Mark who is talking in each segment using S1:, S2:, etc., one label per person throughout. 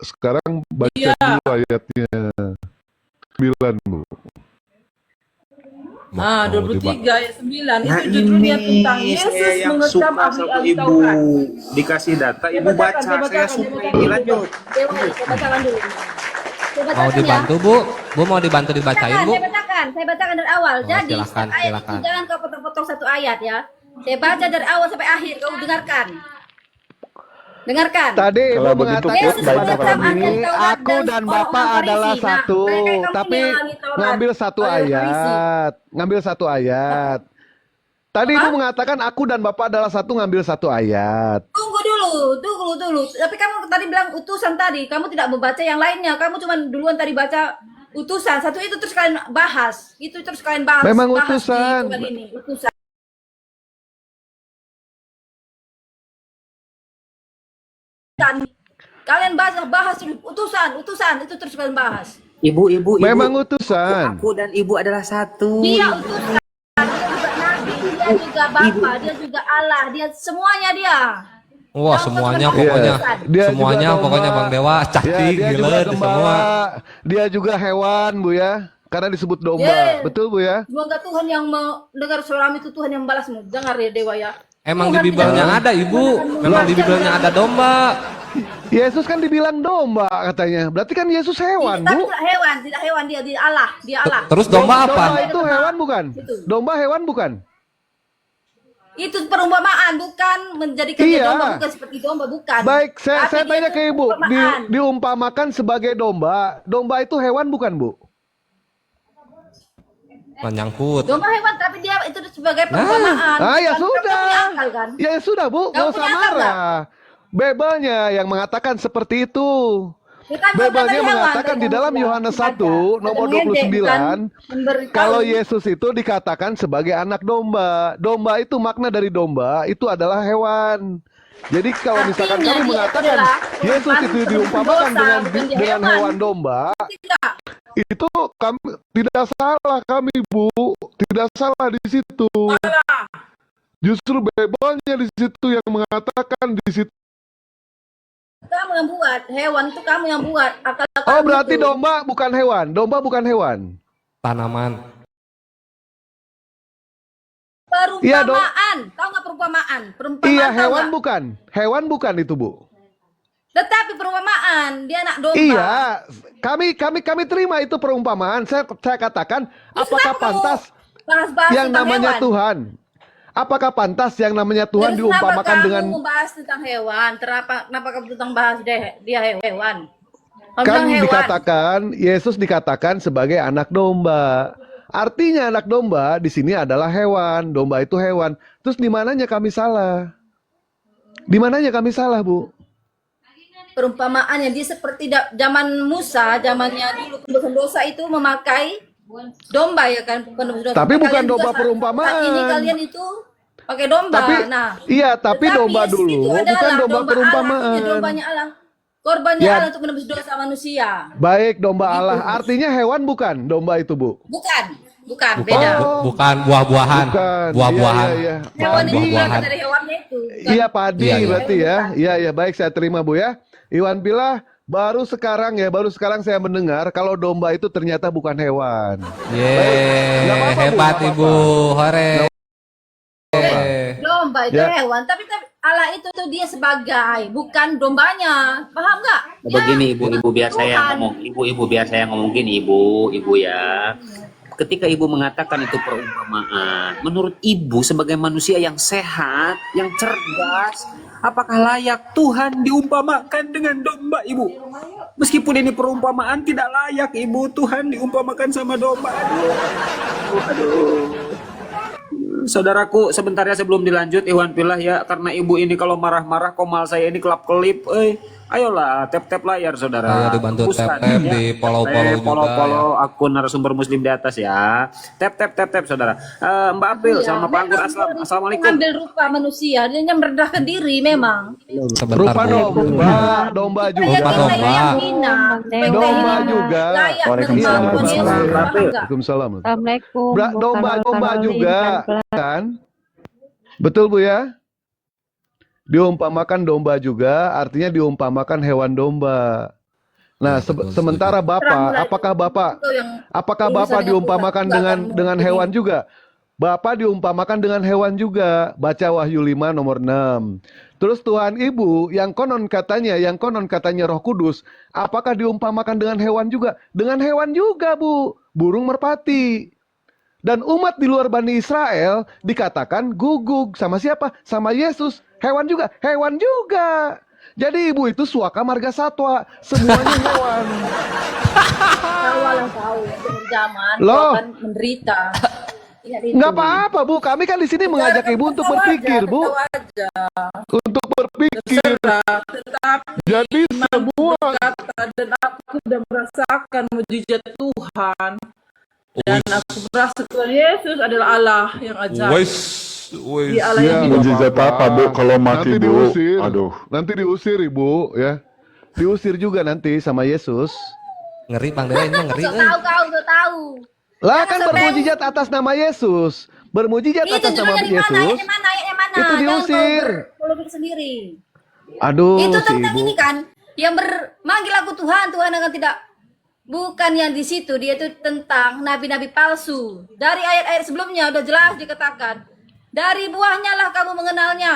S1: Sekarang baca
S2: Iya.
S1: dulu ayatnya 9, Bu.
S2: Ah,
S3: Mau diba
S2: 23 ayat 9
S4: Nah
S2: itu judulnya tentang
S4: ini saya
S2: Yesus
S4: yang
S2: mengecam
S4: suka sama
S2: ahli-ahli
S4: ibu.
S2: Taurat.
S4: Dikasih data,
S2: Saya
S4: ibu
S2: bacakan,
S4: baca. Saya
S2: saya
S4: suka
S2: bacakan
S4: ini.
S2: dulu.
S4: Lanjut.
S2: Dewa, saya bacakan dulu. Saya
S3: mau
S2: bacakan ya.
S3: dibantu, Bu? Bu mau dibantu dibacain,
S2: Bacakan,
S3: Bu?
S2: saya bacakan dari awal.
S3: Oh,
S2: Jadi
S3: silakan,
S2: setiap ayat
S3: silakan.
S2: itu jangan kau potong-potong satu ayat ya. Saya baca dari awal sampai akhir, kau dengarkan. Dengarkan.
S1: Tadi
S5: Kalau
S1: Ibu
S5: begitu,
S1: mengatakan
S2: Yesus
S1: kepada
S2: mengecam
S1: kami,
S2: ahli Taurat
S1: aku dan
S2: orang-orang
S1: Bapa
S2: Farisi.
S1: adalah
S2: Nah,
S1: satu,
S2: mereka yang kamu
S1: tapi
S2: ini yang ahli Taurat,
S1: ngambil satu
S2: orang Farisi.
S1: ayat, ngambil satu ayat. Tadi Ibu
S2: Apa?
S1: mengatakan aku dan Bapa adalah satu, ngambil satu ayat.
S2: Tunggu dulu. Tapi kamu tadi bilang utusan tadi, kamu tidak membaca yang lainnya. Kamu cuma duluan tadi baca utusan. Satu itu terus kalian bahas. Itu terus kalian bahas.
S1: Memang
S2: bahas
S1: utusan.
S2: Di ini, utusan. Kalian bahas utusan itu terus kalian bahas.
S4: Ibu.
S1: Memang utusan.
S4: Aku dan ibu adalah satu.
S2: Dia utusan, dia juga nabi, dia juga Bapa, dia juga Allah, dia semuanya dia.
S3: Wah,
S2: Kamu
S3: semuanya
S2: cuma
S3: pokoknya,
S2: utusan.
S1: Dia
S3: semuanya
S1: juga
S3: pokoknya
S1: domba.
S3: Bang Dewa
S1: Ya,
S3: cantik,
S1: dia
S3: gila
S1: juga
S3: di semua.
S1: gembala. Dia juga hewan, Bu ya. Karena disebut domba.
S2: Yeah.
S1: Betul, Bu ya?
S2: Semoga Tuhan yang mendengar suaramu itu Tuhan yang balasmu. Dengar ya Dewa ya.
S3: Emang di
S2: Tuhan
S3: Bibelnya
S2: tidak-
S3: ada, Ibu. Memang di Bibelnya ada domba.
S1: Yesus kan dibilang domba katanya. Berarti kan Yesus hewan,
S2: Tapi
S1: Bu.
S2: tidak hewan dia Allah, dia Allah.
S3: Terus domba
S1: Domba
S3: apa?
S1: itu hewan bukan?
S2: Itu.
S1: Domba hewan bukan?
S2: Itu perumpamaan, bukan menjadikan dia
S1: Iya.
S2: domba, bukan seperti domba, bukan.
S1: Baik, saya
S2: Tapi dia
S1: tanya
S2: itu
S1: ke Ibu.
S2: perumpamaan.
S1: Diumpamakan sebagai domba. Domba itu hewan bukan, Bu?
S3: Menyangkut.
S2: Domba hewan, tapi dia itu sebagai perumpamaan.
S1: Ah, ya
S2: Kamu
S1: sudah.
S2: punya akal, kan?
S1: Ya sudah, Bu.
S2: Kamu
S1: Nggak usah
S2: punya akal
S1: marah. Bebelnya yang mengatakan seperti itu.
S2: Ya kan,
S1: Bebelnya
S2: bukan hewan,
S1: mengatakan
S2: tadi
S1: di
S2: kamu
S1: dalam
S2: bilang.
S1: Yohanes
S2: Baca.
S1: 1 nomor
S2: Ada ngedek,
S1: 29
S2: bukan memberitahu.
S1: kalau Yesus itu dikatakan sebagai anak domba. Domba itu makna dari domba itu adalah hewan. Jadi kalau misalkan
S2: Artinya
S1: kami
S2: dia
S1: mengatakan
S2: adalah
S1: Yesus itu
S2: perumpamaan
S1: diumpamakan
S2: dosa,
S1: dengan
S2: bukan dia
S1: dengan
S2: hewan.
S1: hewan domba,
S2: Tidak.
S1: itu kami tidak salah kami, Bu. Tidak salah di situ. Justru bebelnya di situ yang mengatakan di situ.
S2: Kamu yang buat, hewan itu kamu yang buat. Akal
S1: Oh,
S2: kamu
S1: berarti
S2: itu.
S1: domba bukan hewan. Domba bukan hewan.
S3: Tanaman.
S1: Iya, dong.
S2: Perumpamaan, tahu nggak perumpamaan? Perumpamaan
S1: Iya,
S2: tahu
S1: hewan
S2: nggak?
S1: bukan. Hewan bukan itu, Bu.
S2: Tetapi perumpamaan, dia anak domba.
S1: Iya, kami terima itu perumpamaan. Saya katakan,
S2: Terus
S1: apakah
S2: kenapa kamu
S1: pantas
S2: bahas-bahas
S1: yang
S2: tentang
S1: namanya
S2: hewan?
S1: Tuhan? Apakah pantas yang namanya Tuhan
S2: Terus kenapa
S1: diumpamakan
S2: kamu
S1: dengan
S2: membahas tentang hewan? Kenapa kamu tentang bahas dia hewan? Kamu
S1: kan
S2: bilang hewan.
S1: dikatakan Yesus dikatakan sebagai anak domba. Artinya anak domba di sini adalah hewan. Domba itu hewan. Terus di mananya kami salah? Di mananya kami salah, Bu?
S2: Perumpamaannya dia seperti zaman Musa, zamannya dulu penebus dosa itu memakai domba ya kan, penebus dosa.
S1: Tapi bukan
S2: Kalian juga
S1: domba perumpamaan.
S2: saat ini kalian itu pakai domba.
S1: Tapi
S2: Nah,
S1: iya, tapi
S2: tetapi
S1: domba
S2: Yesus
S1: dulu
S2: itu
S1: bukan
S2: adalah
S1: domba
S2: Allah,
S1: perumpamaan.
S2: artinya dombanya Allah. Korbannya
S1: Ya.
S2: Allah untuk menebus dosa manusia.
S1: Baik, domba Allah. Artinya hewan bukan domba itu, Bu?
S2: Bukan, beda.
S3: Bukan buah-buahan.
S1: Bukan.
S3: Buah-buahan.
S1: Iya.
S2: Hewan itu
S3: Buah-buahan.
S2: berasal dari hewannya itu. Bukan.
S1: Iya, padi
S3: Iya, iya.
S1: berarti ya. Iya, baik, saya terima, Bu ya. Iwan Pilah, baru sekarang saya mendengar kalau domba itu ternyata bukan hewan.
S3: Yeay,
S1: Nggak apa-apa, Bu,
S3: hebat
S1: nggak
S3: Ibu. Hore.
S2: Domba itu
S1: Ya.
S2: hewan, tapi Allah itu tuh dia sebagai, bukan dombanya. Paham nggak?
S4: Begini ibu biar saya
S2: Tuhan.
S4: ngomong, ibu biar saya ngomong gini ibu ya. Ketika ibu mengatakan itu perumpamaan, menurut ibu sebagai manusia yang sehat, yang cerdas, apakah layak Tuhan diumpamakan dengan domba ibu? Meskipun ini perumpamaan tidak layak ibu, Tuhan diumpamakan sama domba. Aduh. Saudaraku, sebentar ya sebelum dilanjut Iwan Pilah ya, karena ibu ini kalau marah-marah komal saya ini kelap-kelip. Ayolah tap-tap layar saudara.
S3: Ayo dibantu
S4: Hapuskan,
S3: tap-tap,
S4: ya.
S3: di follow-follow juga,
S4: Follow akun narasumber muslim di atas ya. Tap saudara. Mbak April
S2: Iya,
S4: sama Pak Anggur
S2: memang
S4: Aslam.
S2: dia
S4: Assalamualaikum.
S2: mengambil rupa manusia, dia hanya merendahkan diri memang.
S3: Sebentar,
S1: Rupa
S3: Bu.
S1: domba
S2: Supaya
S1: juga.
S3: Rupa
S2: kita
S3: domba.
S2: yang hina, supaya kita
S1: Domba
S2: ini
S1: juga.
S2: layak
S5: Waalaikumsalam.
S2: menerima Tuhan Yesus.
S4: Waalaikumsalam.
S2: Paham nggak?
S1: Waalaikumsalam.
S6: Assalamualaikum.
S1: Domba juga kan? Betul, Bu ya? Diumpamakan domba juga, artinya diumpamakan hewan domba. Nah, sementara Bapak, apakah Bapak diumpamakan dengan hewan juga? Bapak diumpamakan dengan hewan juga. Baca Wahyu 5 nomor 6. Terus Tuhan Ibu yang konon katanya Roh Kudus, apakah diumpamakan dengan hewan juga? Dengan hewan juga, Bu. Burung merpati. Dan umat di luar Bani Israel dikatakan guguk sama siapa? Sama Yesus. Hewan juga, hewan juga. Jadi Ibu itu suaka marga satwa, semuanya hewan.
S2: Tahu zaman
S1: Loh.
S2: kau kan menderita. Ingat itu.
S1: Nggak apa-apa, Bu. Kami kan di sini mengajak Ibu untuk berpikir, Bu. Untuk berpikir.
S5: Tetapi
S1: Jadi semua
S5: kata dan aku sudah merasakan mujizat Tuhan dan aku merasa Tuhan Yesus adalah Allah yang ajaib.
S6: Wes,
S5: Dia Allah yang hidup.
S7: Mujizat apa, Bu, kalau mati,
S1: nanti
S7: Bu?
S1: diusir.
S7: Aduh.
S1: Nanti diusir, Ibu, ya. Diusir juga nanti sama Yesus.
S3: Ngeri Bang Dewa, ini mah ngeri.
S2: So tahu.
S1: Lah
S2: Jangan
S1: kan
S2: sampai-
S1: bermujizat atas nama Yesus. Bermujizat
S2: Itu
S1: atas nama
S2: judulnya di mana?
S1: Yesus.
S2: Yang mana?
S1: Itu
S2: Jangan
S1: diusir.
S2: kau berpikir sendiri.
S1: Aduh,
S2: Itu
S1: si
S2: tentang
S1: Ibu.
S2: ini kan, yang manggil aku Tuhan akan tidak. Bukan yang di situ, dia itu tentang nabi-nabi palsu. Dari ayat-ayat sebelumnya udah jelas dikatakan. Dari buahnya lah kamu mengenalnya.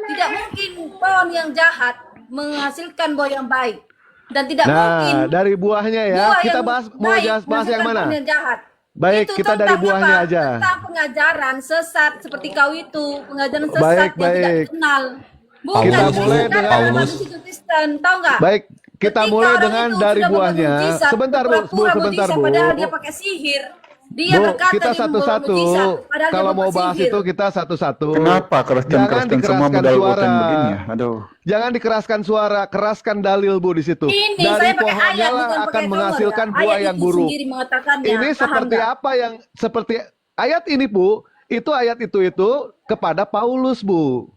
S2: Tidak mungkin pohon yang jahat menghasilkan buah yang baik. Dan tidak mungkin
S1: Nah, dari buahnya ya.
S2: buah
S1: Kita
S2: yang
S1: bahas mau
S2: baik
S1: bahas yang
S2: menghasilkan
S1: mana?
S2: pohon yang jahat.
S1: Baik,
S2: Itu
S1: kita dari
S2: tentang
S1: buahnya
S2: apa?
S1: aja.
S2: Tentang pengajaran sesat seperti kau itu, pengajaran sesat
S1: Baik,
S2: yang tidak
S1: baik.
S2: kenal. Bukan
S1: Kita
S2: Kristen,
S1: mulai
S2: karena
S1: dengan-
S2: orang itu Kristen, tahu nggak?
S1: Baik, kita
S2: Ketika
S1: mulai
S2: orang
S1: dengan
S2: itu
S1: dari
S2: sudah
S1: buahnya.
S2: bermujizat,
S1: Sebentar, Bu,
S2: berpura-pura
S1: sebentar,
S2: mujizat,
S1: Bu.
S2: Padahal dia pakai sihir. Dia
S1: Bu,
S2: berkata
S1: kita
S2: dia
S1: satu-satu.
S2: bermujizat, padahal dia
S1: Kalau mau
S2: pakai
S1: bahas
S2: sihir.
S1: itu kita satu-satu.
S7: Kenapa Kristen
S1: Jangan
S7: semua
S1: dikeraskan
S7: modal
S1: suara.
S7: konten begini ya? Aduh.
S1: Jangan dikeraskan suara, keraskan dalil, Bu, di situ.
S2: Ini
S1: Dari
S2: saya pakai
S1: pohonnya
S2: ayat,
S1: lah
S2: bukan
S1: akan
S2: pakai
S1: menghasilkan
S2: cover, ya.
S1: buah
S2: Ayat
S1: yang
S2: itu
S1: buruk.
S2: sendiri mengatakannya.
S1: Ini
S2: Paham
S1: seperti
S2: nggak?
S1: apa yang seperti ayat ini, Bu? Itu ayat itu kepada Paulus, Bu.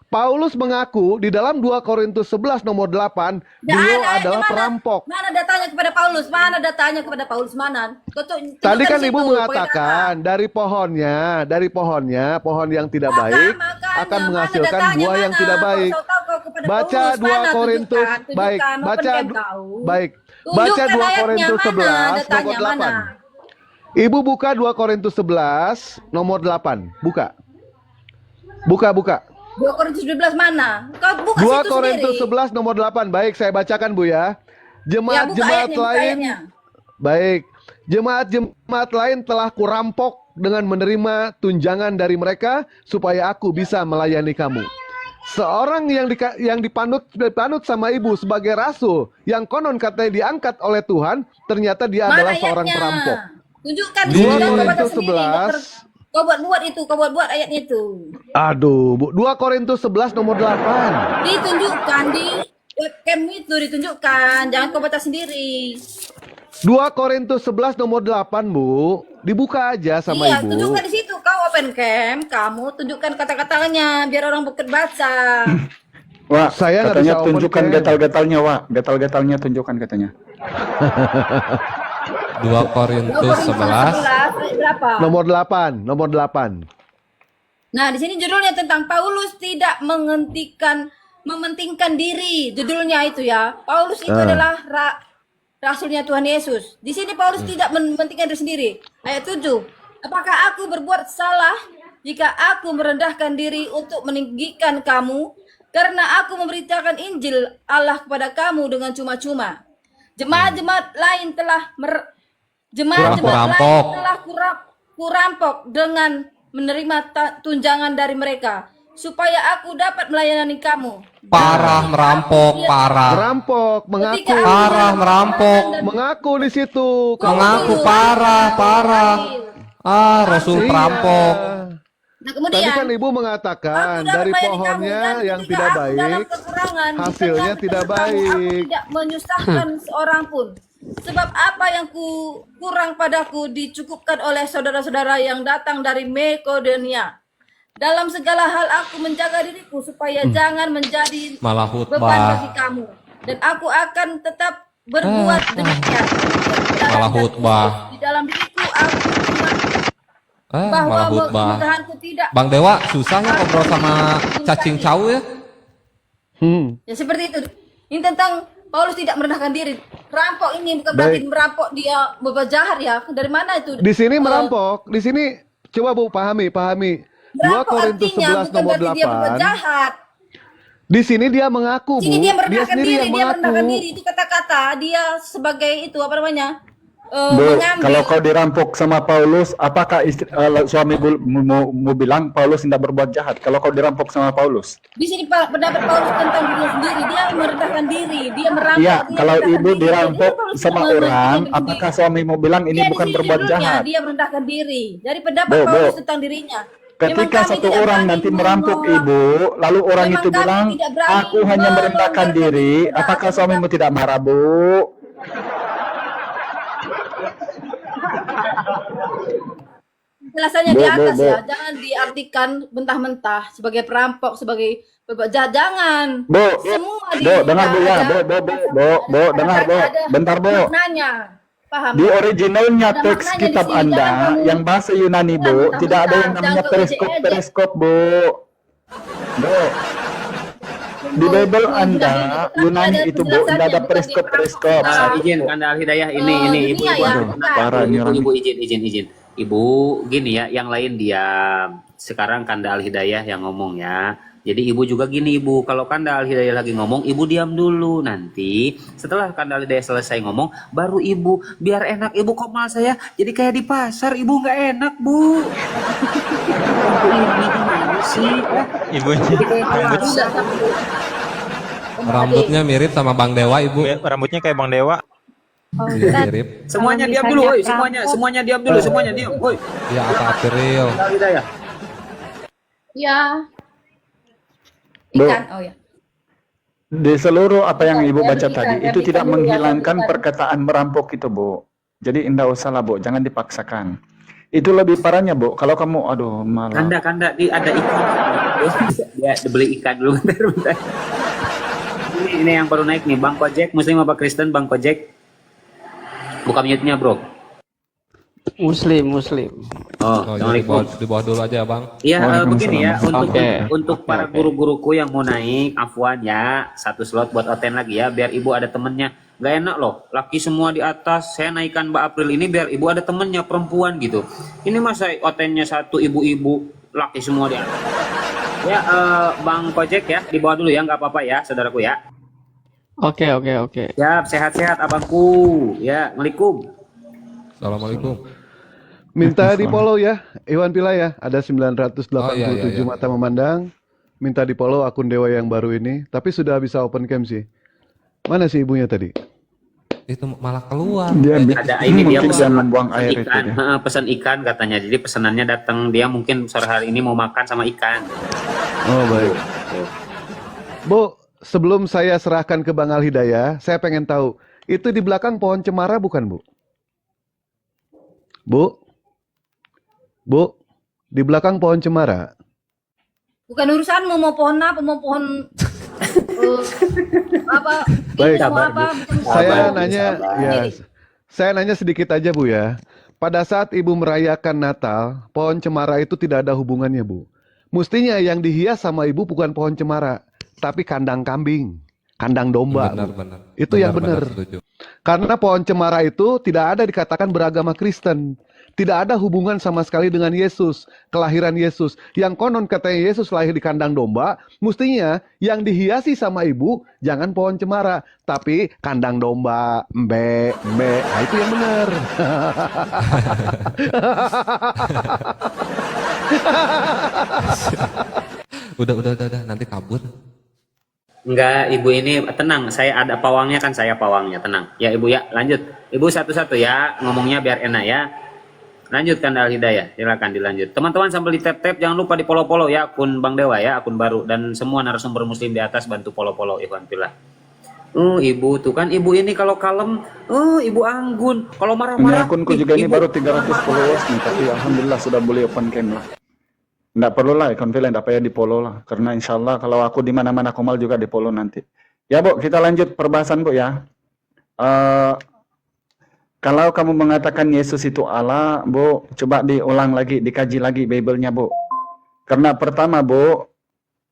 S1: Paulus mengaku di dalam 2 Korintus 11 nomor 8,
S2: Nggak
S1: beliau
S2: ada ayatnya,
S1: adalah
S2: mana?
S1: perampok.
S2: Mana datanya kepada Paulus? Mana datanya kepada Paulus? Mana?
S1: Tadi kan Ibu mengatakan dari pohonnya, pohon yang tidak baik akan menghasilkan buah yang tidak baik. Baca 2 Korintus, baik, baca 2 Korintus 11 nomor 8. Ibu buka 2 Korintus 11 nomor 8, buka.
S2: 2 Korintus 12 mana? Kau buka
S1: 2
S2: situ
S1: Korintus
S2: sendiri.
S1: 11 nomor 8. Baik, saya bacakan, Bu, ya.
S2: Ya,
S1: Jemaat-jemaat
S2: buka ayatnya, buka
S1: lain
S2: ayatnya.
S1: baik. Jemaat-jemaat lain telah kurampok dengan menerima tunjangan dari mereka supaya aku bisa melayani kamu. Seorang yang dipanut sama Ibu sebagai rasul yang konon katanya diangkat oleh Tuhan, ternyata dia
S2: Mana
S1: adalah seorang
S2: ayatnya?
S1: perampok.
S2: Tunjukkan di
S1: 2
S2: sini, kau baca
S1: Korintus
S2: sendiri.
S1: 11.
S2: Kau buat itu, kau buat ayatnya itu.
S1: Aduh, Bu. 2 Korintus 11 nomor 8.
S2: Ditunjukkan di webcam itu, ditunjukkan. Jangan kau baca sendiri.
S1: 2 Korintus 11 nomor 8, Bu. Dibuka aja sama
S2: Iya,
S1: Ibu.
S2: tunjukkan di situ. Kau open cam, kamu tunjukkan kata-katanya biar orang bukan baca.
S7: Wah,
S1: Saya nggak
S7: katanya
S1: bisa open
S7: tunjukkan
S1: cam.
S7: gatal-gatalnya, Wak. Gatal-gatalnya tunjukkan katanya.
S3: 2 Korintus 11.
S2: ayat berapa?
S1: Nomor 8.
S2: Nah, di sini judulnya tentang Paulus tidak mementingkan diri. Judulnya itu ya. Paulus itu adalah rasulnya Tuhan Yesus. Di sini Paulus tidak mementingkan diri sendiri. Ayat 7. Apakah aku berbuat salah jika aku merendahkan diri untuk meninggikan kamu? Karena aku memberitakan Injil Allah kepada kamu dengan cuma-cuma. Jemaat-jemaat lain telah kurampok dengan menerima tunjangan dari mereka supaya aku dapat melayani kamu.
S3: Parah merampok, parah.
S1: Merampok, mengaku.
S2: Ketika aku
S3: Parah merampok.
S1: Mengaku di situ.
S3: Mengaku parah. Ah, Rasul
S1: Iya.
S3: perampok.
S2: Nah,
S1: Tadi
S2: kemudian
S1: kan Ibu mengatakan
S2: aku dapat
S1: dari
S2: melayani
S1: pohonnya
S2: kamu, dan
S1: yang
S2: ketika
S1: tidak
S2: aku dalam
S1: baik,
S2: kekurangan, di
S1: hasilnya
S2: tengah
S1: tidak
S2: kesusahan, aku
S1: baik.
S2: tidak menyusahkan seorang pun. Sebab apa yang kurang padaku dicukupkan oleh saudara-saudara yang datang dari Makedonia. Dalam segala hal aku menjaga diriku supaya jangan menjadi
S3: Malah
S2: beban
S3: khutbah.
S2: bagi kamu. Dan aku akan tetap berbuat demikian.
S3: Malah khutbah.
S2: Di dalam diriku aku
S3: Malah
S2: bahwa
S3: khutbah.
S2: kemudahanku tidak.
S3: Bang Dewa, susah ya ngobrol sama cacing cau ya?
S2: Ya seperti itu. Ini tentang Paulus tidak merendahkan diri. Merampok ini bukan berarti merampok dia berbuat jahat ya. Dari mana itu?
S1: Di sini merampok, di sini coba Bu pahami. 2
S2: Merampok
S1: Korintus
S2: artinya
S1: 11
S2: bukan
S1: nomor
S2: berarti dia berbuat
S1: 8.
S2: jahat.
S1: Di sini dia mengaku, Bu.
S2: Sini dia
S1: Dia
S2: merendahkan
S1: sendiri
S2: diri,
S1: yang
S2: dia merendahkan
S1: mengaku.
S2: diri. Itu kata-kata dia sebagai itu apa namanya?
S7: Bu,
S2: Mengambil.
S7: kalau kau dirampok sama Paulus, apakah suami mau bilang Paulus tidak berbuat jahat? Kalau kau dirampok sama Paulus?
S2: Di sini pendapat Paulus tentang dirinya sendiri, dia merendahkan diri, dia merampok.
S7: Iya,
S2: dia
S7: kalau
S2: merendahkan
S7: ibu
S2: diri.
S7: dirampok
S2: Jadi Paulus
S7: sama
S2: tidak
S7: orang,
S2: merendahkan diri
S7: apakah
S2: sendiri.
S7: suami mau bilang ini
S2: Dia di
S7: bukan
S2: sini
S7: berbuat
S2: judulnya,
S7: jahat?
S2: dia merendahkan diri. Dari pendapat
S7: Bu,
S2: Paulus
S7: Bu.
S2: tentang dirinya. Memang
S7: Ketika
S2: kami
S7: satu
S2: tidak
S7: orang
S2: berani
S7: nanti merampok
S2: ngomong.
S7: ibu, lalu orang
S2: Memang
S7: itu
S2: kami
S7: bilang,
S2: tidak berani
S7: aku hanya merendahkan
S2: melonggarkan
S7: diri,
S2: diri.
S7: apakah suamimu tidak marah, Bu?
S2: Penjelasannya
S7: Bu,
S2: di
S7: Bu,
S2: atas
S7: Bu.
S2: ya, jangan diartikan mentah-mentah sebagai perampok, sebagai berbuat jahat. Jangan.
S7: Bu,
S2: Semua
S7: Bu, dengar Bu ya, Bu, dengar Bu, bentar Bu.
S2: Maknanya, paham?
S7: Di originalnya
S2: Ada
S7: teks
S2: maknanya di
S7: kitab
S2: sini,
S7: Anda
S2: jangan kamu-
S7: yang bahasa Yunani Bu,
S2: mentah-mentah,
S7: tidak ada yang namanya
S2: jangan kau ejek-ejek.
S7: periskop, Bu. Bu. Di Bible Anda, Yunani itu Bu, tidak ada periskop.
S4: Izin Kanda Al Hidayah ini ibu
S2: dunia ya,
S7: Aduh,
S2: bukan.
S7: parah ini orang.
S4: ibu izin. Ibu gini ya, yang lain diam. Sekarang Kanda Al Hidayah yang ngomong ya. Jadi ibu juga gini ibu, kalau Kanda Al Hidayah lagi ngomong, ibu diam dulu. Nanti setelah Kanda Al Hidayah selesai ngomong, baru ibu. Biar enak ibu komal saya. Jadi kayak di pasar, ibu nggak enak bu. Ini gimana sih?
S6: Ibunya rambut,
S3: Rambutnya mirip sama Bang Dewa, Ibu.
S6: rambutnya kayak Bang Dewa.
S3: Iya, mirip.
S4: Semuanya
S8: Kalau
S4: diam
S8: misalnya
S4: dulu, woi.
S8: perampok-
S4: Semuanya diam dulu, semuanya diam, woi.
S3: Iya, apa April?
S4: Kanda Al Hidayah.
S2: Ya.
S7: Bu.
S2: Ikan, oh ya.
S7: Di seluruh apa yang Ibu
S2: Ya,
S7: baca
S2: berikan,
S7: tadi,
S2: ya,
S7: itu
S2: berikan
S7: tidak
S2: dulu ya,
S7: menghilangkan
S2: berikan.
S7: perkataan merampok itu, Bu. Jadi indah usah lah, Bu, jangan dipaksakan. Itu lebih parahnya, Bu. Kalau kamu, aduh, malah.
S4: Kanda, ada ikan. Ya, beli ikan dulu bentar. Ini yang baru naik nih, Bang Kojek, Muslim apa Kristen, Bang Kojek? Buka mute-nya, Bro.
S9: Muslim.
S4: Oh,
S3: Oh, jadi
S4: Assalamualaikum.
S3: di bawah dulu aja, Bang.
S4: Iya,
S7: Waalaikumsalam.
S4: begini ya,
S9: Oke.
S4: untuk para guru-guruku yang mau naik, afwan ya, 1 slot buat Oten lagi ya, biar ibu ada temennya. Gak enak loh, laki semua di atas, saya naikkan Mbak April ini biar ibu ada temennya, perempuan gitu. Ini masa Otennya 1, ibu-ibu, laki semua di atas. Ya, Bang Kojek ya, di bawah dulu ya, nggak apa-apa ya, saudaraku ya.
S9: Oke.
S4: Siap, sehat-sehat abangku. Ya, Assalamualaikum.
S3: Assalamualaikum.
S1: Minta di follow ya, Iwan Pila ya. Ada 987
S3: Oh, iya.
S1: mata memandang. Minta di follow akun Dewa yang baru ini. Tapi sudah bisa open cam sih. Mana sih ibunya tadi?
S3: Itu malah keluar.
S7: Dia
S4: Ada ini dia
S7: mungkin
S4: pesan
S7: jangan membuang air itu
S4: ikan,
S7: dia.
S4: pesan ikan katanya. Jadi pesanannya datang, dia mungkin sore hari ini mau makan sama ikan.
S1: Oh baik. Bu, sebelum saya serahkan ke Bang Al Hidayah, saya pengen tahu. Itu di belakang pohon cemara bukan, Bu? Bu, di belakang pohon cemara.
S2: Bukan urusanmu mau pohon apa, mau pohon apa?
S1: Baik.
S2: Mau apa? Bukan
S1: Saya
S4: Sabar,
S1: nanya,
S4: sabar.
S1: ya, saya nanya sedikit aja Bu ya. Pada saat Ibu merayakan Natal, pohon cemara itu tidak ada hubungannya Bu. Mestinya yang dihias sama Ibu bukan pohon cemara, tapi kandang kambing, kandang domba. Bu.
S3: Benar.
S1: Itu yang benar.
S3: Setuju.
S1: Karena pohon cemara itu tidak ada dikatakan beragama Kristen. Tidak ada hubungan sama sekali dengan Yesus, kelahiran Yesus. Yang konon katanya Yesus lahir di kandang domba, mestinya yang dihiasi sama ibu jangan pohon cemara, tapi kandang domba, embe. Nah, itu yang benar.
S3: Udah, nanti kabur.
S4: Enggak, ibu ini tenang. Saya ada pawangnya kan, saya pawangnya, tenang. Ya ibu ya, lanjut. Ibu satu-satu ya, ngomongnya biar enak ya. Lanjutkan Al Hidayah, silakan dilanjut. Teman-teman sambil di tap-tap, jangan lupa di follow-follow ya akun Bang Dewa ya, akun baru. Dan semua narasumber muslim di atas bantu follow-follow Ikhwan Fillah. Ibu tuh kan, ibu ini kalau kalem, ibu anggun. Kalau
S7: Ini
S4: marah-marah,
S7: akunku juga ini baru 300 followers nih, tapi alhamdulillah sudah boleh open cam lah. Nggak perlu lah, akun Villa nggak payah di follow lah. Karena insya Allah kalau aku di mana-mana komal juga di follow nanti. Ya Bu, kita lanjut perbahasan Bu ya. Kalau kamu mengatakan Yesus itu Allah, Bu, coba diulang lagi, dikaji lagi Bible-nya Bu. Karena pertama Bu,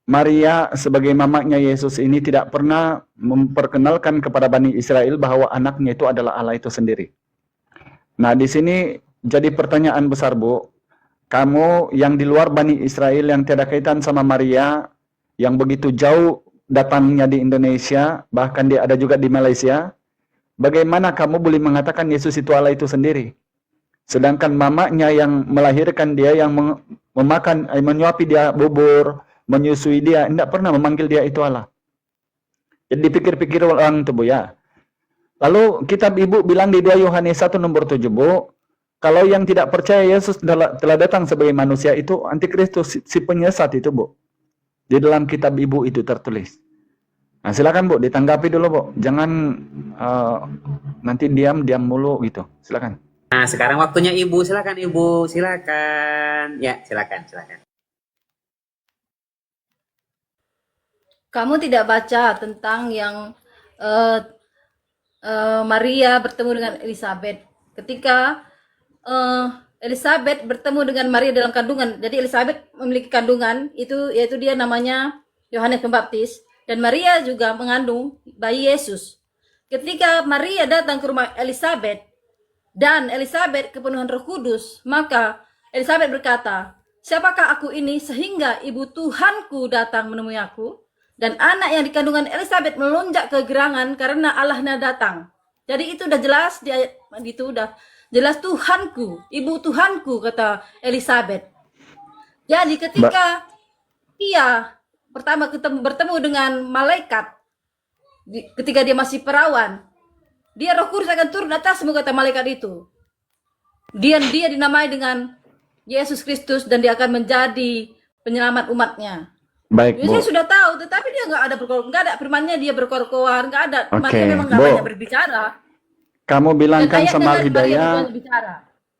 S7: Maria sebagai mamanya Yesus ini tidak pernah memperkenalkan kepada Bani Israel bahwa anaknya itu adalah Allah itu sendiri. Nah, di sini jadi pertanyaan besar, Bu. Kamu yang di luar Bani Israel yang tiada kaitan sama Maria, yang begitu jauh datangnya di Indonesia, bahkan dia ada juga di Malaysia, bagaimana kamu boleh mengatakan Yesus itu Allah itu sendiri? Sedangkan mamanya yang melahirkan dia, yang memakan, menyuapi dia bubur, menyusui dia, tidak pernah memanggil dia itu Allah. Jadi dipikir-pikir orang itu, Bu, ya. Lalu kitab Ibu bilang di 2 Yohanes 1 nomor 7, Bu, kalau yang tidak percaya Yesus telah datang sebagai manusia itu antikristus, si penyesat itu, Bu. Di dalam kitab Ibu itu tertulis. Nah, silakan, Bu, ditanggapi dulu, Bu. Jangan nanti diam mulu gitu. Silakan.
S4: Nah, sekarang waktunya Ibu. Silakan Ibu, silakan. Ya, silakan.
S2: Kamu tidak baca tentang yang Maria bertemu dengan Elizabeth. Ketika Elizabeth bertemu dengan Maria dalam kandungan, jadi Elizabeth memiliki kandungan itu, yaitu dia namanya Yohanes Pembaptis, dan Maria juga mengandung bayi Yesus. Ketika Maria datang ke rumah Elizabeth dan Elizabeth kepenuhan Roh Kudus, maka Elizabeth berkata, "Siapakah aku ini sehingga ibu Tuhanku datang menemui aku?" Dan anak yang dikandungan Elizabeth melonjak kegerangan karena Allahnya datang. Jadi itu udah jelas di ayat itu, udah jelas Tuhanku, ibu Tuhanku, kata Elizabeth. Jadi ketika ia pertama bertemu dengan malaikat, ketika dia masih perawan, dia Roh Kudus akan turun atasmu, kata malaikat itu. Dia dinamai dengan Yesus Kristus dan dia akan menjadi penyelamat umatnya.
S7: Baik, Bu.
S2: Saya sudah tahu, tetapi dia nggak ada firmannya, dia berkor-koran, nggak ada.
S7: Oke,
S2: Maria memang nggak
S7: Bu.
S2: banyak berbicara.
S7: Kamu bilangkan sama Al-Hidayah.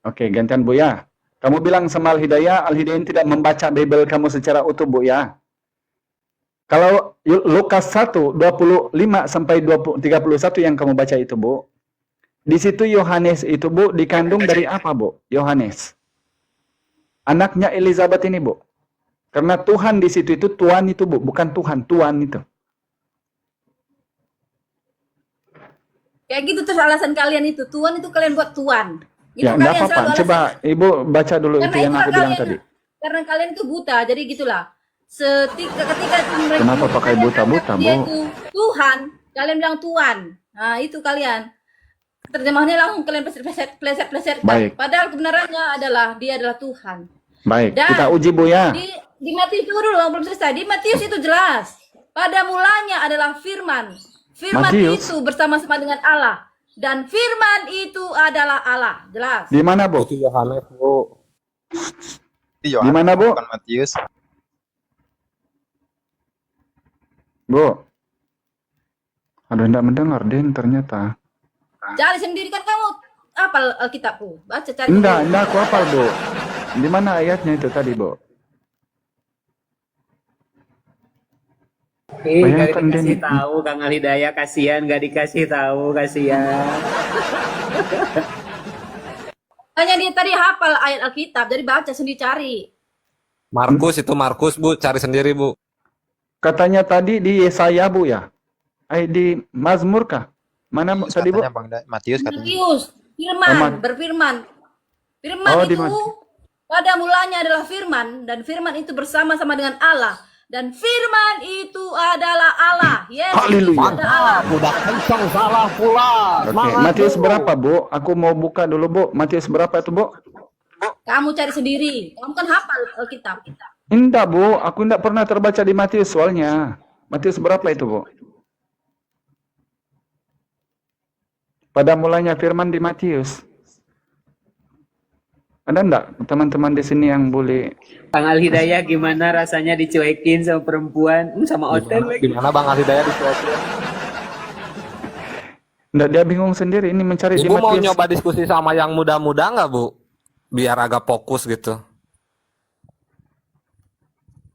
S2: Oke,
S7: gantian, Bu, ya. Kamu bilang sama Al-Hidayah tidak membaca Bible kamu secara utuh, Bu, ya. Kalau Lukas 1, 25 sampai 31 yang kamu baca itu, Bu. Di situ Yohanes itu, Bu, dikandung dari apa, Bu? Yohanes. Anaknya Elizabeth ini, Bu. Karena Tuhan di situ itu Tuhan itu, Bu, bukan Tuhan, Tuhan itu.
S2: Kayak gitu terus alasan kalian itu, Tuhan itu kalian buat Tuhan. Itu
S7: Ya, enggak
S2: kalian
S7: apa-apa.
S2: selalu
S7: Coba
S2: alasan.
S7: Ibu baca dulu
S2: Karena
S7: itu yang
S2: itulah
S7: aku bilang
S2: kalian,
S7: tadi.
S2: karena kalian itu buta, jadi gitulah. Ketika mereka
S7: Kenapa pakai
S2: kalian
S7: buta-buta,
S2: anggap dia
S7: Bu?
S2: itu Tuhan, kalian bilang Tuhan. Nah, itu kalian. Terjemahannya langsung kalian pleset-pleset.
S7: Baik.
S2: Padahal kebenarannya adalah dia adalah Tuhan.
S7: Baik,
S2: Dan
S7: kita uji, Bu, ya.
S2: Di Matius dulu, belum selesai. Di Matius itu jelas. Pada mulanya adalah firman. Firman
S7: Matius?
S2: itu bersama-sama dengan Allah. Dan firman itu adalah Allah. Jelas.
S7: Di mana, Bu?
S6: Itu Yohanes, Bu.
S7: Di mana, Bu?
S6: Bukan Matius.
S7: Bu. Ada enggak mendengar, Den, ternyata.
S2: Cari sendiri kan kamu hafal Alkitabku. Baca cari.
S7: Enggak aku hafal, Bu. Di mana ayatnya itu tadi, Bu?
S4: Gak
S7: Bayangkan,
S4: dikasih
S7: Den.
S4: tahu, Kang Al-Hidayah, kasihan gak dikasih tahu, kasihan.
S2: Hanya dia tadi hafal ayat Alkitab, jadi baca sendiri cari.
S3: Markus itu Markus, Bu, cari sendiri, Bu.
S7: Katanya tadi di Yesaya, Bu, ya? Di Mazmur kah? Mana tadi, Bu?
S6: Katanya Bang Matius katanya.
S2: Matius, firman, berfirman. Firman
S7: Oh, di
S2: itu pada mulanya adalah firman, dan firman itu bersama-sama dengan Allah. Dan firman itu adalah Allah. Yesus
S7: Haleluya.
S2: adalah Allah.
S9: Udah kencang salah pula.
S7: Oke, Matius berapa, Bu? Aku mau buka dulu, Bu. Matius berapa itu, Bu?
S2: Kamu cari sendiri. Kamu kan hafal Alkitab.
S7: Enggak, Bu. Aku enggak pernah terbaca di Matius soalnya. Matius berapa itu, Bu? Pada mulanya firman di Matius. Ada enggak teman-teman di sini yang boleh?
S4: Kang Al-Hidayah gimana rasanya dicuekin sama perempuan, sama hotel lagi?
S3: Gimana Bang Al-Hidayah disuapin?
S7: Enggak, dia bingung sendiri ini mencari di
S3: Ibu mau
S7: Matius.
S3: nyoba diskusi sama yang muda-muda nggak, Bu? Biar agak fokus gitu.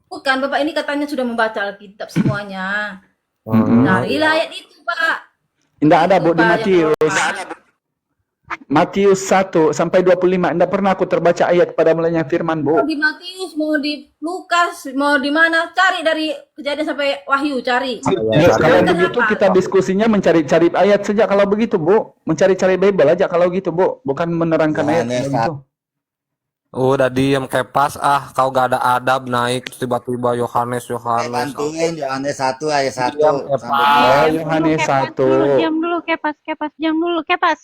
S2: Bukan, Bapak ini katanya sudah membaca Alkitab semuanya.
S7: Hmm.
S2: Carilah ayat itu, Pak.
S7: Enggak ada, Bu, di
S2: Pak, yang
S7: Matius.
S2: Bapak.
S7: Matius 1 sampai 25. Tidak pernah aku terbaca ayat pada mulanya firman, Bu.
S2: Mau di Matius, mau di Lukas, mau di mana, cari dari Kejadian sampai Wahyu, cari.
S7: Ya, kalau
S2: Kan
S7: begitu
S2: apa?
S7: kita diskusinya mencari-cari ayat saja kalau begitu, Bu. Mencari-cari Bible aja kalau gitu, Bu. Bukan menerangkan ayat
S8: Yohanes
S7: begitu.
S3: Udah diem kayak pas kau gak ada adab naik tiba-tiba Yohanes.
S8: Bantuin Yohanes 1 ayat 1
S3: Diam,
S8: sampai
S7: Oh, Yohanes 1.
S10: Diam dulu, kepas, diam dulu, kepas.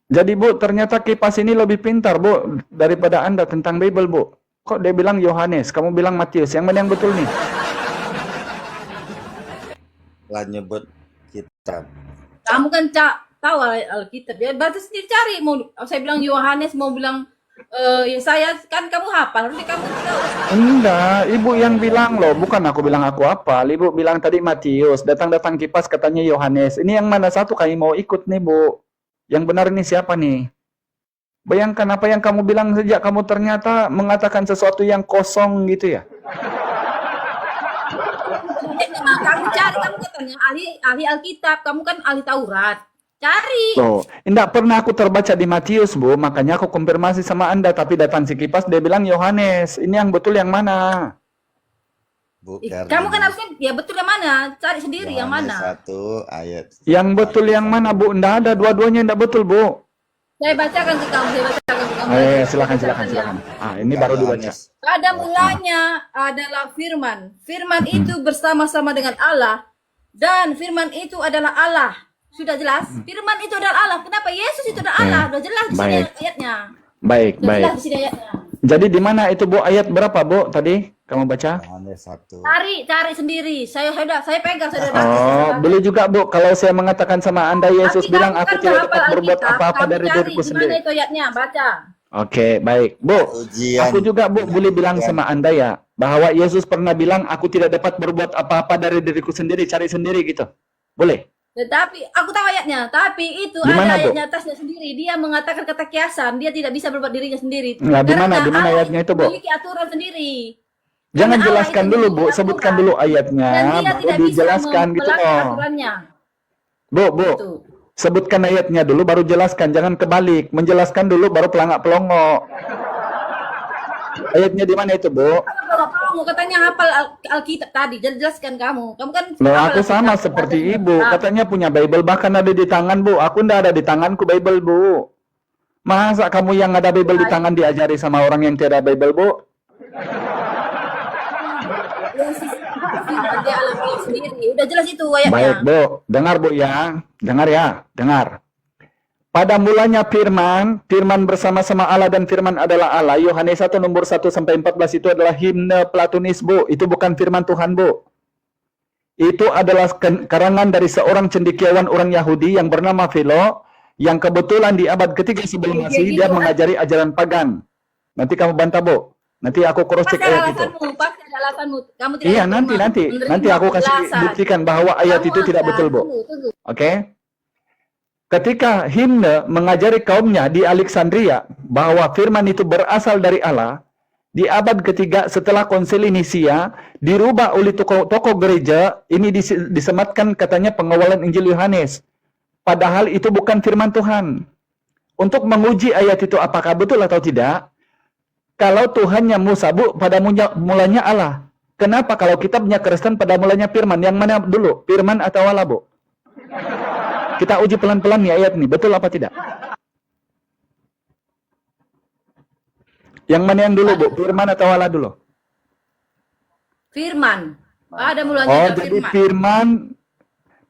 S7: Jadi, Bu, ternyata Kipas ini lebih pintar, Bu, daripada Anda tentang Bible, Bu. Kok dia bilang Yohanes, kamu bilang Matius. Yang mana yang betul nih?
S8: lah nyebut kitab.
S2: Kamu kan tahu Alkitab ya, berarti sendiri cari. Mau saya bilang Yohanes, mau bilang Yesaya, kan kamu hafal, harusnya kamu tahu.
S7: Enggak, Ibu yang bilang loh, bukan aku bilang aku apa. Ibu bilang tadi Matius, datang-datang Kipas katanya Yohanes. Ini yang mana satu kami mau ikut nih, Bu? Yang benar ini siapa nih? Bayangkan apa yang kamu bilang sejak kamu ternyata mengatakan sesuatu yang kosong gitu ya.
S2: Nah, kamu cari, kamu katanya ahli Alkitab, kamu kan ahli Taurat. Cari.
S7: Loh, enggak pernah aku terbaca di Matius, Bu. Makanya aku konfirmasi sama Anda, tapi datang si Kipas dia bilang Yohanes. Ini yang betul yang mana?
S8: Bu,
S2: Kamu kan harusnya ya betul yang mana? Cari sendiri yang
S8: Yohanes
S2: mana.
S8: 1 ayat.
S7: Yang betul yang mana, Bu? Enggak ada, dua-duanya enggak betul, Bu.
S2: Saya bacakan ke kamu,
S7: Silakan. Ini baru dibaca.
S2: Pada mulanya adalah firman. Firman itu bersama-sama dengan Allah, dan firman itu adalah Allah. Sudah jelas? Firman itu adalah Allah. Kenapa Yesus itu adalah Allah? Sudah jelas di sini ayatnya.
S7: Baik.
S2: Jelas di sini ayatnya.
S7: Jadi di mana itu, Bu? Ayat berapa, Bu? Tadi kamu baca?
S8: Yohanes 1.
S2: Cari sendiri. Saya pegang, saya
S7: Oh, boleh juga, Bu. Kalau saya mengatakan sama Anda, Yesus
S2: Tapi
S7: bilang
S2: kamu
S7: aku
S2: kan
S7: tidak
S2: hafal
S7: dapat berbuat
S2: Alkitab,
S7: apa-apa
S2: kamu
S7: dari
S2: cari
S7: diriku
S2: di mana
S7: sendiri.
S2: itu ayatnya? Baca.
S7: Oke, baik. Bu,
S8: Ujian.
S7: aku juga, Bu, boleh bilang sama Anda ya, bahwa Yesus pernah bilang aku tidak dapat berbuat apa-apa dari diriku sendiri, cari sendiri gitu. Boleh?
S2: Tetapi aku tahu ayatnya, tapi itu
S7: Di mana,
S2: ada
S7: Bu?
S2: ayatnya atasnya sendiri. Dia mengatakan kata kiasan, dia tidak bisa berbuat dirinya sendiri.
S7: Nah, di mana
S2: Karena Allah
S7: ayatnya itu, Bu?
S2: memiliki aturan sendiri.
S7: Jangan
S2: Karena Allah
S7: jelaskan
S2: itu
S7: dulu, Bu.
S2: memiliki
S7: Sebutkan
S2: aturan.
S7: dulu
S2: Dan
S7: ayatnya,
S2: dia
S7: baru
S2: tidak bisa
S7: dijelaskan gitu
S2: melanggar
S7: loh.
S2: aturannya.
S7: Bu,
S2: Gitu.
S7: sebutkan ayatnya dulu, baru jelaskan. Jangan kebalik. Menjelaskan dulu, baru pelangak-pelongo. Ayatnya di mana itu, Bu?
S2: Kamu katanya hafal Alkitab tadi, jelaskan kamu. Kamu kan
S7: Loh,
S2: hafal
S7: aku sama
S2: Alkitab.
S7: seperti Ibu. Katanya punya Bible, bahkan ada di tangan, Bu. Aku ndak ada di tanganku Bible, Bu. Masa kamu yang ada Bible di tangan diajari sama orang yang tidak ada Bible, Bu?
S2: Dia Allah sendiri. Udah jelas itu ayatnya.
S7: Baik, Bu. Dengar, Bu, ya. Dengar ya. Dengar. Pada mulanya firman bersama-sama Allah dan firman adalah Allah. Yohanes 1 nomor 1 sampai 14 itu adalah himne Platonis, Bu. Itu bukan firman Tuhan, Bu. Itu adalah karangan dari seorang cendekiawan orang Yahudi yang bernama Philo, yang kebetulan di abad ketiga sebelum Masehi dia mengajari ajaran pagan. Nanti kamu bantah, Bu. Nanti aku cross check
S2: Pasti
S7: ayat itu.
S2: pasti ada alasanmu. Kamu tidak
S7: Iya,
S2: menerima
S7: nanti aku kasih
S2: penjelasan.
S7: buktikan bahwa ayat itu tidak betul, Bu.
S2: Tunggu.
S7: Oke? Ketika himne mengajari kaumnya di Alexandria bahwa firman itu berasal dari Allah, di abad ketiga setelah konsili Nisia, dirubah oleh tokoh gereja, ini disematkan katanya pengawalan Injil Yohanes. Padahal itu bukan firman Tuhan. Untuk menguji ayat itu apakah betul atau tidak, kalau Tuhannya Musa, Bu, pada mulanya Allah. Kenapa kalau kitabnya Kristen pada mulanya firman? Yang mana dulu? Firman atau Allah, Bu? Kita uji pelan-pelan nih ayat nih, betul apa tidak? Yang mana yang dulu, Bu? Firman atau Allah dulu?
S2: Firman. Ada mulanya
S7: Oh,
S2: ada
S7: jadi
S2: firman.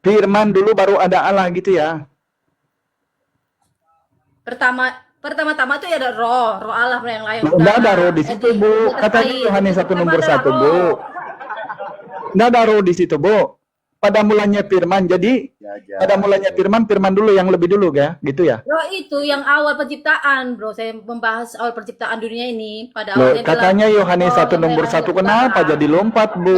S7: firman dulu baru ada Allah gitu ya?
S2: Pertama-tama itu ya ada roh Allah yang lain.
S7: Enggak ada roh di situ, Bu. Katanya Yohanes 1 nomor 1, Bu. Enggak ada roh di situ, Bu. Pada mulanya firman, jadi pada mulanya firman dulu yang lebih dulu ya, gitu ya?
S2: Roh itu yang awal penciptaan, bro. Saya membahas awal penciptaan dunia ini. Pada
S7: Loh,
S2: awalnya
S7: katanya
S2: adalah
S7: Yohanes 1 nomor 1, kenapa jadi lompat, Bu?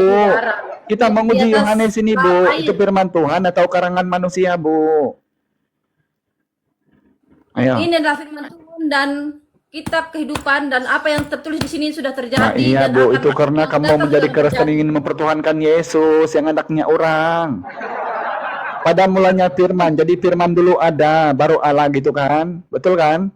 S7: Kita menguji Yohanes ini, Bu. Itu firman Tuhan atau karangan manusia, Bu? Ayo.
S2: Ini adalah firman Tuhan dan kitab kehidupan, dan apa yang tertulis di sini sudah terjadi.
S7: Nah, iya,
S2: dan
S7: Bu,
S2: akan
S7: itu karena kamu
S2: akan
S7: menjadi
S2: terjadi.
S7: Kristen ingin mempertuhankan Yesus yang anaknya orang. pada mulanya firman. Jadi firman dulu ada, baru Allah gitu kan? Betul kan?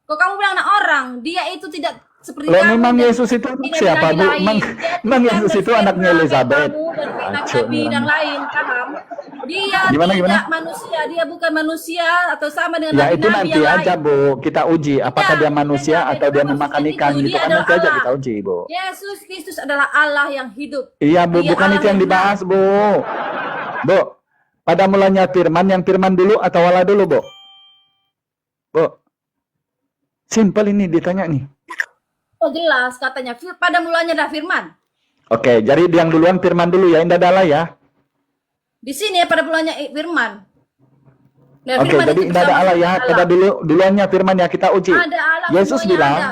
S2: Kok kamu bilang anak orang? Dia itu tidak seperti
S7: Loh,
S2: kamu.
S7: memang
S2: dan
S7: Yesus itu anak
S2: tidak
S7: siapa, Bu?
S2: binahi
S7: Memang,
S2: lain. Dia
S7: memang
S2: tidak
S7: Yesus itu
S2: bersirna
S7: anaknya
S2: kayak
S7: Elizabeth.
S2: kamu dan kayak
S7: Aco,
S2: nabi
S7: nih
S2: dan
S7: orang.
S2: lain, paham? Dia
S7: Gimana,
S2: tidak
S7: gimana?
S2: manusia, dia bukan manusia atau sama dengan
S7: Ya itu
S2: nabi-nabi
S7: nanti
S2: yang
S7: aja,
S2: lain.
S7: Bu. Kita uji apakah dia manusia
S2: Tidak,
S7: atau dia
S2: tidak
S7: memakan
S2: maksudnya
S7: ikan
S2: itu.
S7: gitu
S2: Dia
S7: kan,
S2: adalah
S7: nanti aja
S2: Allah.
S7: kita uji, Bu.
S2: Yesus Kristus adalah Allah yang hidup.
S7: Iya, Bu,
S2: Dia
S7: bukan
S2: Allah
S7: itu yang
S2: benar.
S7: dibahas, Bu. Bu, pada mulanya firman, yang firman dulu atau Allah dulu, Bu? Bu, simple ini ditanya nih.
S2: Oh jelas katanya pada mulanya ada firman.
S7: Oke, jadi yang duluan firman dulu ya, indah adalah ya.
S2: Di sini ya pada mulanya firman. Dan
S7: Oke,
S2: firman
S7: jadi
S2: itu
S7: indah ada
S2: bersama
S7: Allah ya.
S2: Allah.
S7: Kita duluannya firman ya, kita uji.
S2: Ada Allah,
S7: Yesus
S2: semuanya
S7: bilang,
S2: ada.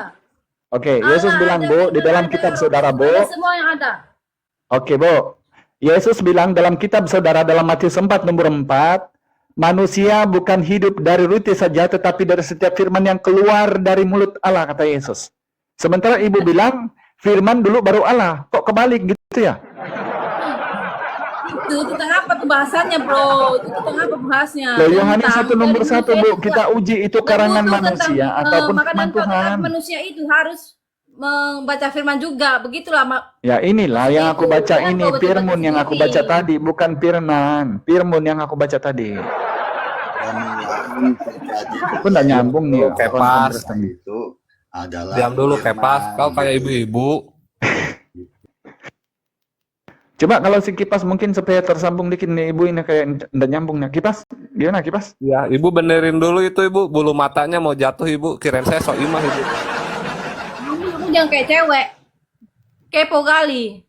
S7: oke, Yesus
S2: Allah
S7: bilang,
S2: ada,
S7: Bu, di
S2: Firman
S7: dalam
S2: ada,
S7: kitab
S2: Roh
S7: saudara,
S2: Kudus
S7: Bu.
S2: ada, semua yang ada.
S7: Oke, Bu. Yesus bilang dalam kitab saudara dalam Matius 4 nomor 4, manusia bukan hidup dari roti saja, tetapi dari setiap firman yang keluar dari mulut Allah, kata Yesus. Sementara Ibu bilang, firman dulu baru Allah. Kok kebalik gitu ya?
S2: Itu tentang apa pembahasannya, Bro? Itu tentang apa pembahasannya?
S7: Loh, Yohanes
S2: Tentang
S7: 1 nomor
S2: dari
S7: 1, Bu.
S2: manusia
S7: Kita uji itu
S2: itu
S7: karangan
S2: butuh
S7: manusia
S2: tentang,
S7: ataupun
S2: makanan
S7: firman Tuhan.
S2: manusia itu harus membaca firman juga. Begitulah
S7: Ya inilah yang aku baca
S2: Jangan
S7: ini,
S2: kau baca-baca
S7: firman yang aku
S2: sendiri.
S7: baca tadi, bukan firman. Firman yang aku baca tadi.
S8: Permulaan terjadi
S7: Aku nggak nyambung nih.
S3: Kayak
S7: Kon-
S3: pas.
S7: kon-
S8: itu adalah
S3: Diam dulu Kepas,
S8: firman.
S3: kau kayak ibu-ibu.
S7: Coba kalau si Kipas mungkin supaya tersambung dikit nih Ibu, ini kayak nggak nyambungnya. Kipas, gimana Kipas?
S3: Ya, ibu benerin dulu itu ibu, bulu matanya mau jatuh ibu. Kirain saya sok imah ibu.
S2: Kamu jangan kayak cewek. Kepo kali.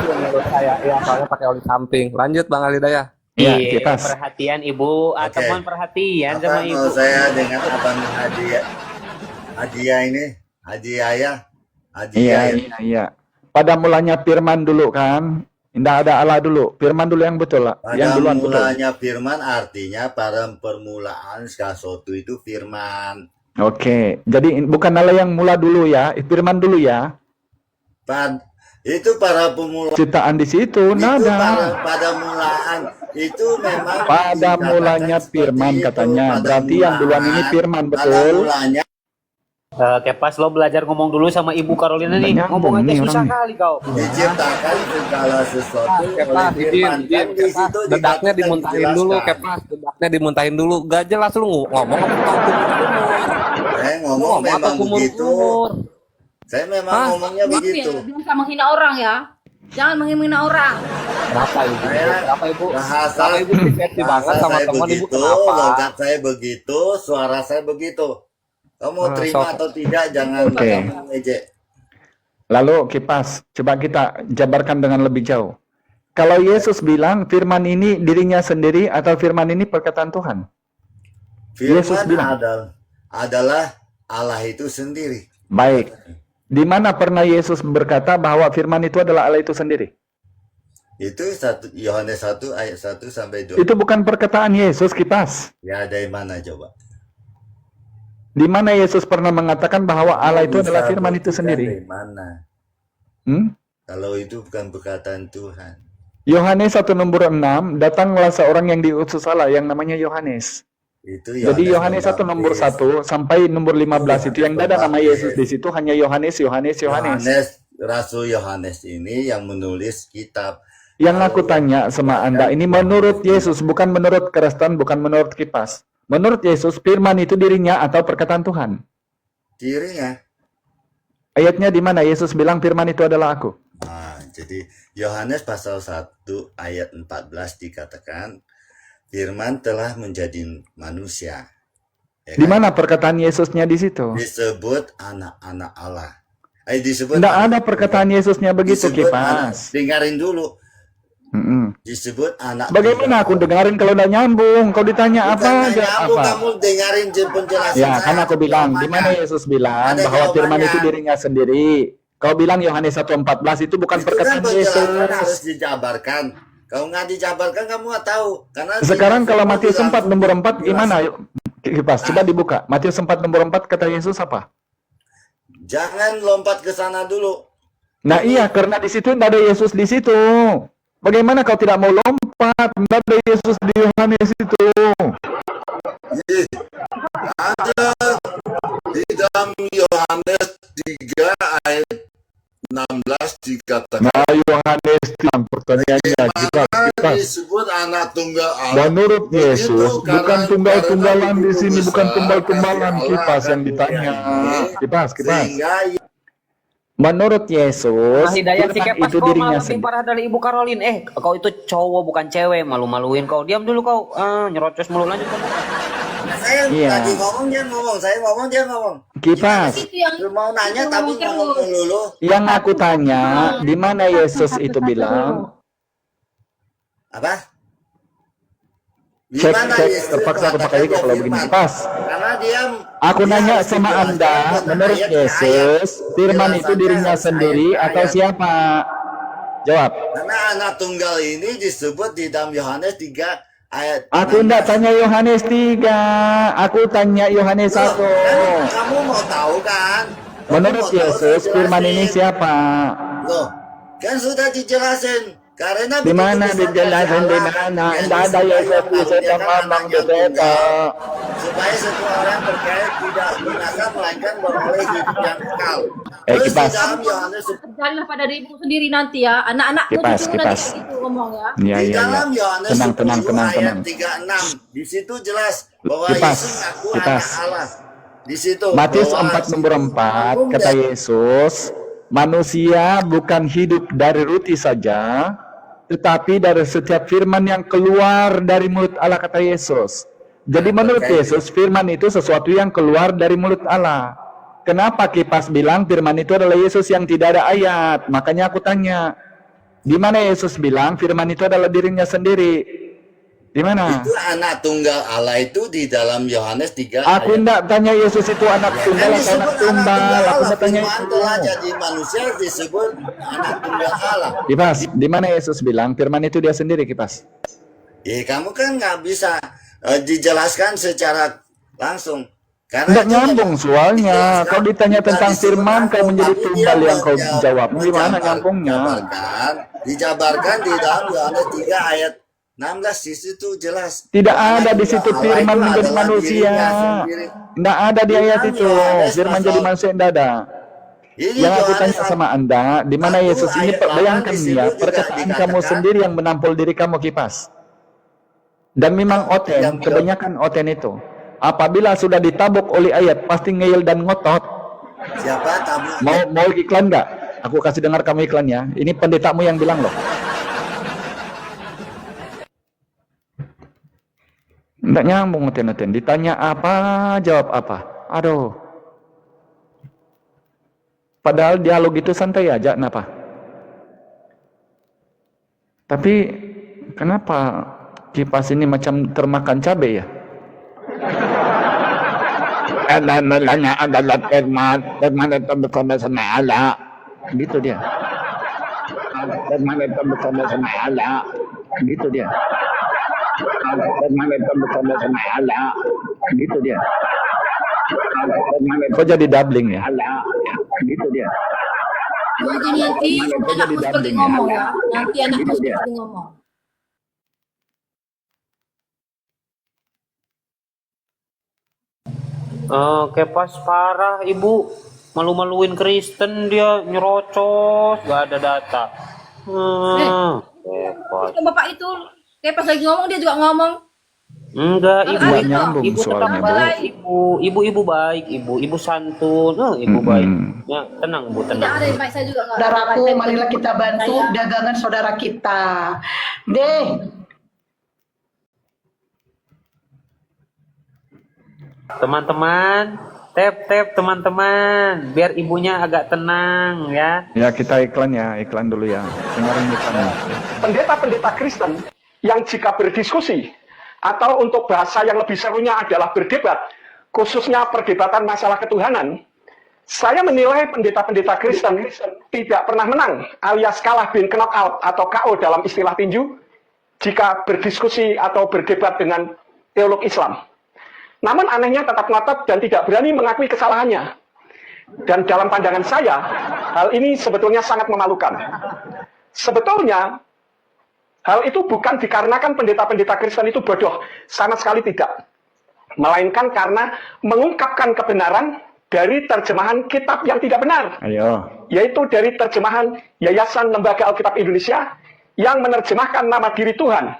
S3: Menurut saya, ya soalnya pakai oli samping. Lanjut Bang Alidaya.
S7: Iya,
S4: Iya,
S7: Kipas.
S4: perhatian Ibu.
S8: Oke.
S4: Teman perhatian
S8: Apa
S4: sama
S8: mau
S4: Ibu.
S8: saya dengan abang Hadiah ini? Hadiah ya?
S7: Iya,
S8: Hadiah ya?
S7: iya. Pada mulanya firman dulu kan. Tidak ada Allah dulu. Firman dulu yang betul lah.
S8: Pada
S7: Yang duluan betul.
S8: mulanya firman artinya pada permulaan segala sesuatu itu firman.
S7: Oke. Jadi bukan Allah yang mula dulu ya. Firman dulu ya.
S8: Itu para pemula.
S7: Ciptaan di situ.
S8: Itu
S7: Nada.
S8: pada mulaan itu memang
S7: Pada
S8: dikatakan
S7: mulanya
S8: seperti
S7: firman
S8: itu.
S7: katanya.
S8: Pada
S7: Berarti yang duluan ini
S8: mulaan-
S7: firman,
S8: Pada
S7: betul?
S8: mulanya
S4: Kepas lo belajar ngomong dulu sama Ibu Carolina nih.
S7: Nggak nyambung
S4: Ngomong aja
S7: nih
S4: susah
S7: orang nih.
S4: kali kau.
S8: diciptakan segala sesuatu
S3: Kepas,
S8: oleh
S3: izin,
S8: firman.
S3: izin,
S8: Kan di situ
S3: Kepas. Dedaknya
S8: dikatakan,
S3: dimuntahin
S8: dijelaskan.
S3: dulu, Kepas. Dedaknya dimuntahin dulu. Gak jelas lu ngomong apa tahu
S8: Saya ngomong
S3: ngomong atau
S8: memang begitu.
S3: kumur-kumur.
S8: Saya memang
S3: Hah?
S8: ngomongnya
S2: Maaf
S8: begitu.
S2: ya, jangan sama menghina orang ya. Jangan menghina orang.
S3: Kenapa ibu?
S8: Saya
S3: Kenapa ibu?
S8: bahasa
S3: Kenapa ibu hati banget
S8: bahasa
S3: sama
S8: saya
S3: teman ibu?
S8: begitu,
S3: Kenapa?
S8: logat saya begitu, suara saya begitu. Kamu mau terima
S3: sok.
S8: atau tidak, jangan
S7: Oke.
S8: kamu ngejek.
S7: Lalu Kipas, coba kita jabarkan dengan lebih jauh. Kalau Yesus bilang firman ini dirinya sendiri atau firman ini perkataan Tuhan? Yesus
S8: Firman
S7: bilang.
S8: adalah Allah itu sendiri.
S7: Baik. Di mana pernah Yesus berkata bahwa firman itu adalah Allah itu sendiri?
S8: Itu Yohanes 1 ayat 1 sampai 2.
S7: Itu bukan perkataan Yesus, Kipas.
S8: Ya dari mana coba?
S7: Di mana Yesus pernah mengatakan bahwa Allah itu
S8: Bisa
S7: adalah firman itu
S8: buktikan
S7: sendiri?
S8: Dari mana?
S7: Hmm?
S8: Kalau itu bukan perkataan Tuhan.
S7: Yohanes 1 nomor 6, datanglah seorang yang diutus Allah yang namanya Yohanes.
S8: Itu
S7: Jadi Yohanes 1 nomor 1 sampai nomor 15 itu yang ada nama Yesus di situ hanya Yohanes.
S8: Rasul Yohanes ini yang menulis kitab.
S7: Yang aku tanya sama Anda, ini menurut Yesus, bukan menurut Kristen, bukan menurut Kipas. Menurut Yesus, firman itu dirinya atau perkataan Tuhan?
S8: Dirinya.
S7: Ayatnya di mana Yesus bilang firman itu adalah aku?
S8: Nah, jadi Yohanes pasal 1 ayat 14 dikatakan firman telah menjadi manusia. Ya
S7: Di
S8: kan?
S7: mana perkataan Yesusnya di situ?
S8: Disebut anak-anak Allah. Disebut
S7: Tidak ada perkataan Yesusnya begitu,
S8: disebut anak.
S7: Kipas.
S8: Dengarin dulu.
S7: Mm-mm.
S8: Disebut anak.
S7: Bagaimana aku dengarin kalau udah nyambung? Kau ditanya
S8: Bukan
S7: apa
S8: nggak
S7: aja?
S8: nyambung,
S7: Apa?
S8: kamu dengarin penjelasan
S7: Ya,
S8: saya.
S7: kan aku bilang, di mana
S8: Jawabannya.
S7: Yesus bilang
S8: Ada
S7: bahwa firman
S8: jawabannya.
S7: itu dirinya sendiri. Kau bilang Yohanes 1:14 itu bukan
S8: Itu kan
S7: perkataan
S8: penjelasan harus
S7: Yesus.
S8: dijabarkan. Kalau nggak dijabarkan kamu nggak tahu. Karena
S7: Sekarang
S8: di-
S7: kalau Matius
S8: bilang-
S7: 4 nomor 4 gimana?
S8: bilang-
S7: Yuk, Kipas, coba dibuka. Matius 4 nomor 4 kata Yesus apa?
S8: Jangan lompat ke sana dulu.
S7: Nah iya, karena di situ tidak ada Yesus di situ. Bagaimana kau tidak mau lompat? Tidak ada Yesus di Yohanes itu.
S8: Ada di dalam Yohanes 3 ayat 16 dikatakan.
S7: Nah, Yohanes yang pertanyaannya kita
S8: disebut anak tunggal Allah.
S7: menurut Yesus bukan tunggal-tunggalan di sini, bukan tumbal-tumbalan. Kipas yang ditanya. Kipas. Menurut Yesus,
S4: Hidayat si
S7: Firman
S4: Kepas
S7: itu
S4: kau
S7: dirinya
S4: malah lebih
S7: sendiri.
S4: parah dari Ibu Caroline. Kau itu cowok bukan cewek, malu-maluin kau. Diam dulu kau, nyerocos mulu, lanjut kau.
S8: Saya
S7: Iya.
S8: lagi ngomong dia ngomong, saya ngomong dia ngomong.
S7: Kipas.
S2: Itu yang
S8: Lu mau nanya tapi
S2: terus.
S8: ngomong dulu.
S7: Yang aku tanya, di mana Yesus itu bilang?
S8: Apa? Di
S7: Cek,
S8: mana Yesus
S7: terpaksa aku pakai
S8: mengatakan
S7: kalau begini.
S8: firman?
S7: Kipas.
S8: Karena dia
S7: Aku
S8: dia
S7: nanya
S8: harus
S7: sama
S8: dijelaskan
S7: Anda,
S8: dengan
S7: menurut
S8: ayat ke
S7: Yesus,
S8: ayat.
S7: firman itu
S8: Penjelasannya
S7: dirinya
S8: harus
S7: sendiri
S8: ayat ke
S7: atau
S8: ayat.
S7: siapa? Jawab.
S8: Karena anak tunggal ini disebut di dalam Yohanes 3 ayat
S7: Aku
S8: 16.
S7: enggak tanya Yohanes 3, aku tanya Yohanes
S8: Loh,
S7: 1.
S8: kan kamu mau tahu kan? Kamu
S7: Menurut
S8: mau tahu,
S7: Yesus,
S8: saya
S7: firman ini
S8: jelasin.
S7: siapa?
S8: Loh, kan sudah dijelasin. Karena
S7: Di mana
S8: begitu besar
S7: dijelasin
S8: kasih
S7: di
S8: Allah,
S7: mana?
S8: yang
S7: Enggak ada
S8: disebut
S7: Yesus
S8: yang
S7: di setan
S8: mengaruniakan
S7: ngomong
S8: anaknya
S7: di
S8: tunggal,
S7: setan.
S8: supaya semua orang percaya tidak binasa melainkan beroleh hidup yang kekal. Terus di
S7: Kipas.
S8: dalam Yohanes
S2: Terjadilah pada dirimu sendiri nanti ya. Anak-anakmu
S7: Kipas,
S2: cucumu nanti
S7: kipas.
S2: kayak gitu ngomong ya.
S7: Iya,
S8: di
S7: iya, iya.
S8: dalam Yohanes
S7: Tenang,
S8: 10
S7: tenang.
S8: ayat 36 di situ jelas bahwa
S7: Kipas,
S8: Yesus ngaku
S7: kipas.
S8: anak Allah. Di situ
S7: Matius
S8: bahwa
S7: 4 nomor 4
S8: umum
S7: kata
S8: dan
S7: Yesus, manusia bukan hidup dari roti saja, tetapi dari setiap firman yang keluar dari mulut Allah, kata Yesus. Jadi menurut Yesus, firman itu sesuatu yang keluar dari mulut Allah. Kenapa Kipas bilang firman itu adalah Yesus yang tidak ada ayat? Makanya aku tanya, di mana Yesus bilang firman itu adalah dirinya sendiri? Di mana?
S8: itu anak tunggal Allah itu di dalam Yohanes 3
S7: Aku
S8: ayat.
S7: enggak tanya Yesus itu anak tunggal atau anak
S8: disebut anak
S7: tunggal.
S8: tunggal
S7: Aku
S8: Allah.
S7: enggak tanya
S8: Firman
S7: itu.
S8: telah jadi manusia disebut anak tunggal Allah.
S7: Kipas, di mana Yesus bilang firman itu dia sendiri, Kipas?
S8: Kamu kan nggak bisa dijelaskan secara langsung. Karena
S7: Enggak
S8: itu
S7: nyambung soalnya.
S8: dijelaskan,
S7: Kau ditanya
S8: bukan
S7: tentang
S8: disebut
S7: firman, kau
S8: langsung,
S7: menjadi
S8: tapi
S7: tunggal
S8: dia
S7: yang kau jawab. Gimana nyambungnya?
S8: Dijabarkan di dalam Yohanes 3 ayat 16 di situ jelas.
S7: Tidak
S8: Anak
S7: ada di
S8: tunggal
S7: situ
S8: Allah
S7: firman
S8: itu
S7: menjadi
S8: adalah
S7: manusia.
S8: dirinya sendiri.
S7: Enggak ada di ayat
S8: Dalam
S7: itu.
S8: Yohanes
S7: Firman
S8: pasal-
S7: jadi manusia enggak ada.
S8: Ini
S7: Yang aku
S8: Yohanes
S7: tanya sama Anda, di mana
S8: 1
S7: Yesus ini?
S8: ayat 8
S7: Bayangkan
S8: di
S7: ya,
S8: situ juga
S7: perkataan kamu
S8: dikatakan,
S7: sendiri yang menampol diri kamu, Kipas. Dan memang oten, kebanyakan oten itu. Apabila sudah ditabuk oleh ayat, pasti ngeyel dan ngotot.
S8: siapa tabu?
S7: Mau iklan nggak? Aku kasih dengar kamu iklannya. Ini pendetamu yang bilang loh. Nggak nyambung oten-oten. Ditanya apa, jawab apa. Aduh. Padahal dialog itu santai aja, kenapa? Tapi kenapa Kipas ini macam termakan cabai ya? Adalah adalah firman itu bersama sama Allah. Gitu dia. Firman itu bersama sama Allah. Gitu dia. Firman itu bersama sama Allah. Gitu dia. Firman itu jadi doubling ya. Allah. Gitu dia.
S2: Jadi nanti anakmu seperti ngomong ya. Nanti anakmu seperti ngomong.
S4: Kepas parah Ibu, malu-maluin Kristen, dia nyerocos, gak ada data. Kepas.
S2: Itu bapak itu kayak pas lagi ngomong dia juga ngomong.
S4: Enggak,
S2: Nggak
S4: ibu
S7: nyambung
S4: ibu tetap
S7: soalnya, Bu.
S4: baik, ibu baik, ibu santun, ibu baik. Ya, tenang Bu,
S2: Tidak
S4: tenang.
S2: ada yang baik, saya juga nggak.
S11: Saudaraku, marilah kita bantu dagangan saudara kita. Deh,
S4: Teman-teman, tap teman-teman, biar ibunya agak tenang ya.
S7: Ya kita iklan ya, iklan dulu ya. Dengarin iklannya.
S9: Pendeta-pendeta Kristen yang jika berdiskusi atau untuk bahasa yang lebih serunya adalah berdebat, khususnya perdebatan masalah ketuhanan, saya menilai pendeta-pendeta Kristen tidak pernah menang alias kalah bin knockout atau KO dalam istilah tinju jika berdiskusi atau berdebat dengan teolog Islam. Namun anehnya tetap ngotot dan tidak berani mengakui kesalahannya. Dan dalam pandangan saya, hal ini sebetulnya sangat memalukan. Sebetulnya, Hal itu bukan dikarenakan pendeta-pendeta Kristen itu bodoh, sama sekali tidak. Melainkan karena mengungkapkan kebenaran dari terjemahan kitab yang tidak benar.
S7: Ayo.
S9: Yaitu dari terjemahan Yayasan Lembaga Alkitab Indonesia yang menerjemahkan nama diri Tuhan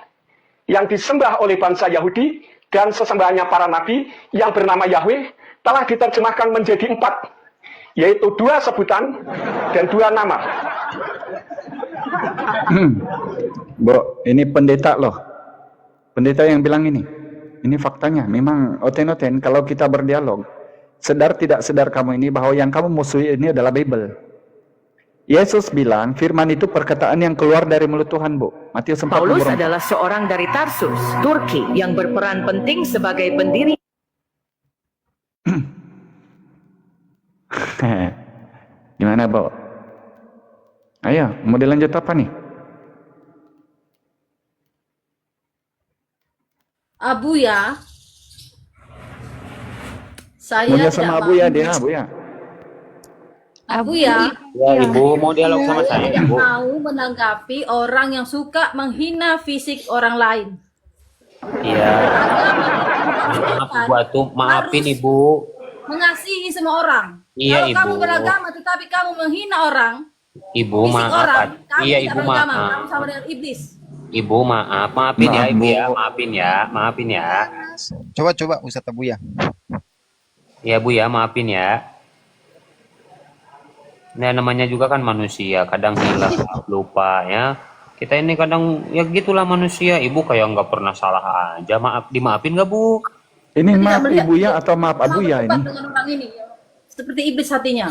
S9: yang disembah oleh bangsa Yahudi dan sesembahannya para nabi yang bernama Yahweh telah diterjemahkan menjadi 4, yaitu 2 sebutan dan 2 nama.
S7: Bro, ini pendeta loh. Pendeta yang bilang ini. Ini faktanya. Memang oten-oten kalau kita berdialog, sedar tidak sedar kamu ini bahwa yang kamu musuhi ini adalah Bible. Yesus bilang firman itu perkataan yang keluar dari mulut Tuhan, Bu. Matius 4
S12: Paulus
S7: nomor 4.
S12: adalah seorang dari Tarsus, Turki, yang berperan penting sebagai pendiri.
S7: Gimana, Bu? Ayo, mau dilanjut apa nih?
S2: Abuya, saya
S7: Maunya
S2: tidak
S7: sama
S2: mau.
S7: Abu ya dia, Bu ya.
S2: Abuya,
S4: Ya, Ibu mau dialog sama saya,
S2: tidak
S4: Ibu.
S2: mau menanggapi orang yang suka menghina fisik orang lain.
S4: Iya. Maaf, Ibu atuh, maafin Ibu.
S2: Mengasihi semua orang.
S4: Iya,
S2: Kalau kamu
S4: Ibu.
S2: beragama tetapi kamu menghina orang,
S4: Ibu
S2: fisik
S4: maaf.
S2: orang, kamu
S4: Iya,
S2: tidak
S4: Ibu
S2: beragama,
S4: maaf.
S2: kamu sama dengan iblis.
S4: Ibu maaf, maafin ya
S7: Maaf,
S4: Ibu
S7: Bu.
S4: ya, maafin ya, maafin ya.
S6: Coba Ustadz Abu ya.
S4: Ya Bu ya, maafin ya. Nah, namanya juga kan manusia, kadang hilaf, lupa ya. Kita ini kadang ya gitulah manusia. Ibu kayak nggak pernah salah aja. Maaf, dimaafin nggak Bu?
S7: Ini
S2: Tidak
S7: maaf
S2: melihat
S7: Ibu ya atau maaf Abu ya ini?
S2: dengan orang ini, seperti iblis hatinya.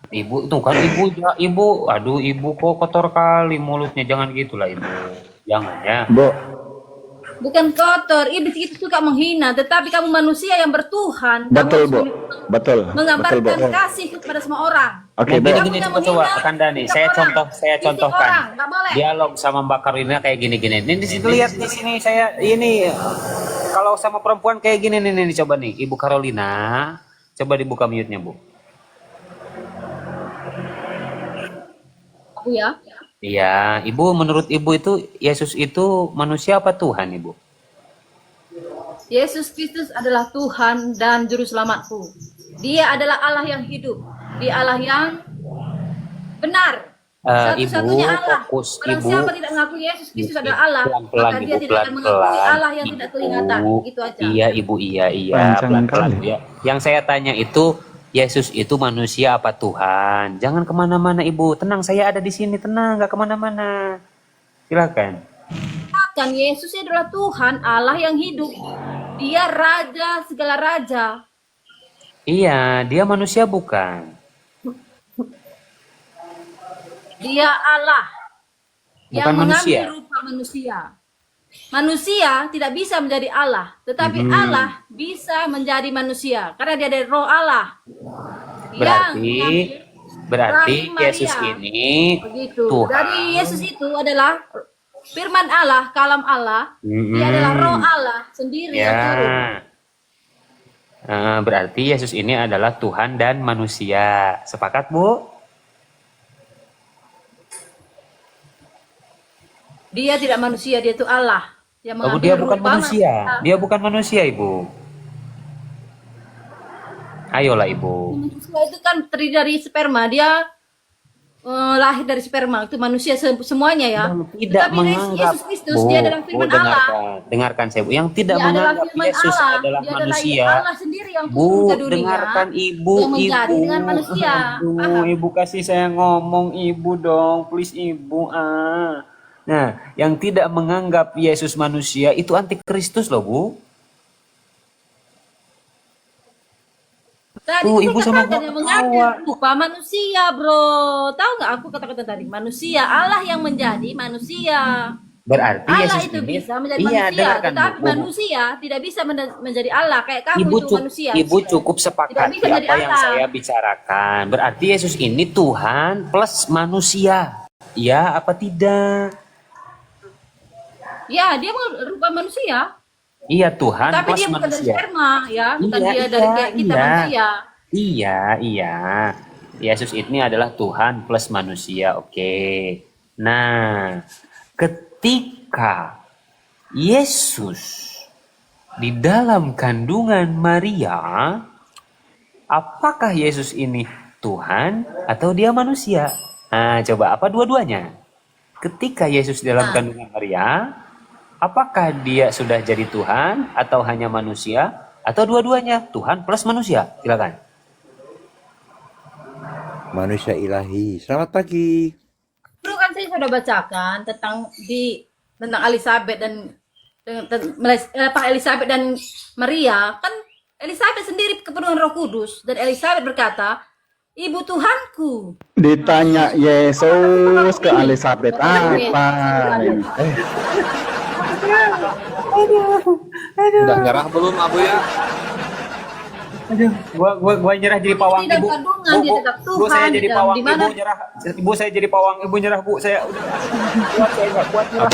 S4: Ibu tuh kan Ibu ya, Ibu, aduh Ibu kok kotor kali mulutnya. Jangan gitulah Ibu. Jangan ya.
S7: Bu,
S2: Bukan kotor, iblis itu suka menghina, tetapi kamu manusia yang bertuhan.
S7: betul
S2: kamu
S7: Bu.
S2: harus
S7: Betul. Betul Bu.
S2: menggambarkan kasih kepada semua orang.
S7: Oke, Bu.
S4: Gini coba Kandani. Saya
S2: Fisik
S4: contohkan.
S2: orang, nggak boleh.
S4: Dialog sama Mbak Karina kayak gini-gini. Ini di situ lihat di sini saya ini kalau sama perempuan kayak gini nih coba nih Ibu Carolina. Coba dibuka mute-nya, Bu.
S2: Aku ya.
S4: Iya, Ibu menurut Ibu itu Yesus itu manusia apa Tuhan, Ibu?
S2: Yesus Kristus adalah Tuhan dan Juru Selamatku. Dia adalah Allah yang hidup. Dia Allah yang benar. Satu-satunya
S4: Ibu
S2: Allah.
S4: fokus,
S2: Barang
S4: Ibu.
S2: siapa tidak mengaku Yesus Kristus adalah Allah,
S4: Pelan-pelan,
S2: maka dia
S4: Ibu,
S2: tidak akan mengakui
S4: pelan-pelan.
S2: Allah yang tidak kelihatan.
S4: Ibu.
S2: Itu aja.
S4: Iya, Ibu, iya,
S7: Panjang
S4: pelan-pelan
S7: kali.
S4: ya. Yang saya tanya itu Yesus itu manusia apa Tuhan? Jangan kemana-mana, Ibu. Tenang, saya ada di sini. Tenang, nggak kemana-mana. Silakan.
S2: Kan Yesus adalah Tuhan, Allah yang hidup. Dia Raja segala raja.
S4: Iya, dia manusia bukan?
S2: Dia Allah yang
S4: Bukan manusia.
S2: mengambil rupa manusia. Manusia tidak bisa menjadi Allah, tetapi Allah bisa menjadi manusia karena dia dari Roh Allah.
S4: Berarti
S2: Rahim
S4: Yesus
S2: Maria.
S4: ini
S2: Begitu.
S4: Tuhan.
S2: Dari Yesus itu adalah firman Allah, kalam Allah. Dia adalah Roh Allah sendiri yang turun.
S4: Ya. Berarti Yesus ini adalah Tuhan dan manusia. Sepakat, Bu?
S2: Dia tidak manusia, dia itu Allah yang
S4: Oh,
S2: mengambil
S4: dia bukan
S2: rupa
S4: manusia. Dia bukan manusia, Ibu. Ayolah, Ibu.
S2: Manusia itu kan terdiri dari sperma. Dia lahir dari sperma. Itu manusia semuanya ya.
S4: Yang tidak
S2: Tetapi
S4: menganggap,
S2: Yesus Kristus
S4: Bu,
S2: dia adalah firman Allah.
S4: dengarkan saya, Bu. Yang tidak
S2: Dia adalah
S4: menganggap
S2: firman
S4: Yesus
S2: Allah.
S4: adalah
S2: Dia
S4: manusia.
S2: Allah sendiri yang turun
S4: Bu,
S2: ke dunia.
S4: dengarkan Ibu,
S2: yang menjadi
S4: Ibu.
S2: dengan manusia.
S4: Aduh,
S2: Paham?
S4: Ibu kasih saya ngomong, Ibu dong, please Ibu. Nah, yang tidak menganggap Yesus manusia itu antikristus loh, Bu.
S2: Tadi
S4: Tuh,
S2: itu
S4: Ibu
S2: saya
S4: sama
S2: katakan
S4: gua
S2: yang mengambil rupa manusia, bro. Tahu nggak aku kata-kata tadi? Manusia, Allah yang menjadi manusia.
S4: Berarti
S2: Allah
S4: Yesus
S2: itu
S4: ini
S2: bisa menjadi
S4: iya,
S2: manusia,
S4: dengarkan,
S2: tetapi
S4: Bu.
S2: manusia tidak bisa menjadi Allah. Kayak kamu
S4: Ibu,
S2: itu manusia.
S4: Ibu cukup
S2: Tidak
S4: sepakati
S2: bisa jadi
S4: apa yang
S2: Allah.
S4: saya bicarakan. Berarti Yesus ini Tuhan plus manusia. Ya apa tidak?
S2: Ya, dia rupa manusia.
S4: Iya, Tuhan
S2: Tapi
S4: plus
S2: dia bukan dari
S4: manusia.
S2: sperma, ya. Bukan
S4: Iya,
S2: dia dari
S4: iya,
S2: kayak kita
S4: iya.
S2: manusia.
S4: Iya. Yesus ini adalah Tuhan plus manusia. Oke. Nah, ketika Yesus di dalam kandungan Maria, apakah Yesus ini Tuhan atau dia manusia? Nah, coba apa dua-duanya? Ketika Yesus di dalam kandungan Maria, apakah dia sudah jadi Tuhan atau hanya manusia atau dua-duanya Tuhan plus manusia? Silakan.
S13: Manusia ilahi. Selamat pagi.
S2: Dulu kan saya sudah bacakan tentang Elizabeth dan Pak Elizabeth dan Maria. Kan Elizabeth sendiri kepenuhan Roh Kudus dan Elizabeth berkata, Ibu Tuhanku.
S7: Ditanya Yesus ke Elizabeth apa ini?
S3: Udah nyerah belum Abu ya?
S4: Aduh, gua nyerah jadi pawang
S2: Tidak
S4: ibu.
S2: kandungan, dia tetap
S4: Bu, saya
S2: Tuhan,
S4: jadi
S2: dan
S4: pawang
S2: di mana-
S4: ibu nyerah. Ibu saya jadi pawang ibu nyerah bu. Saya udah kuat, saya nggak kuat nyerah.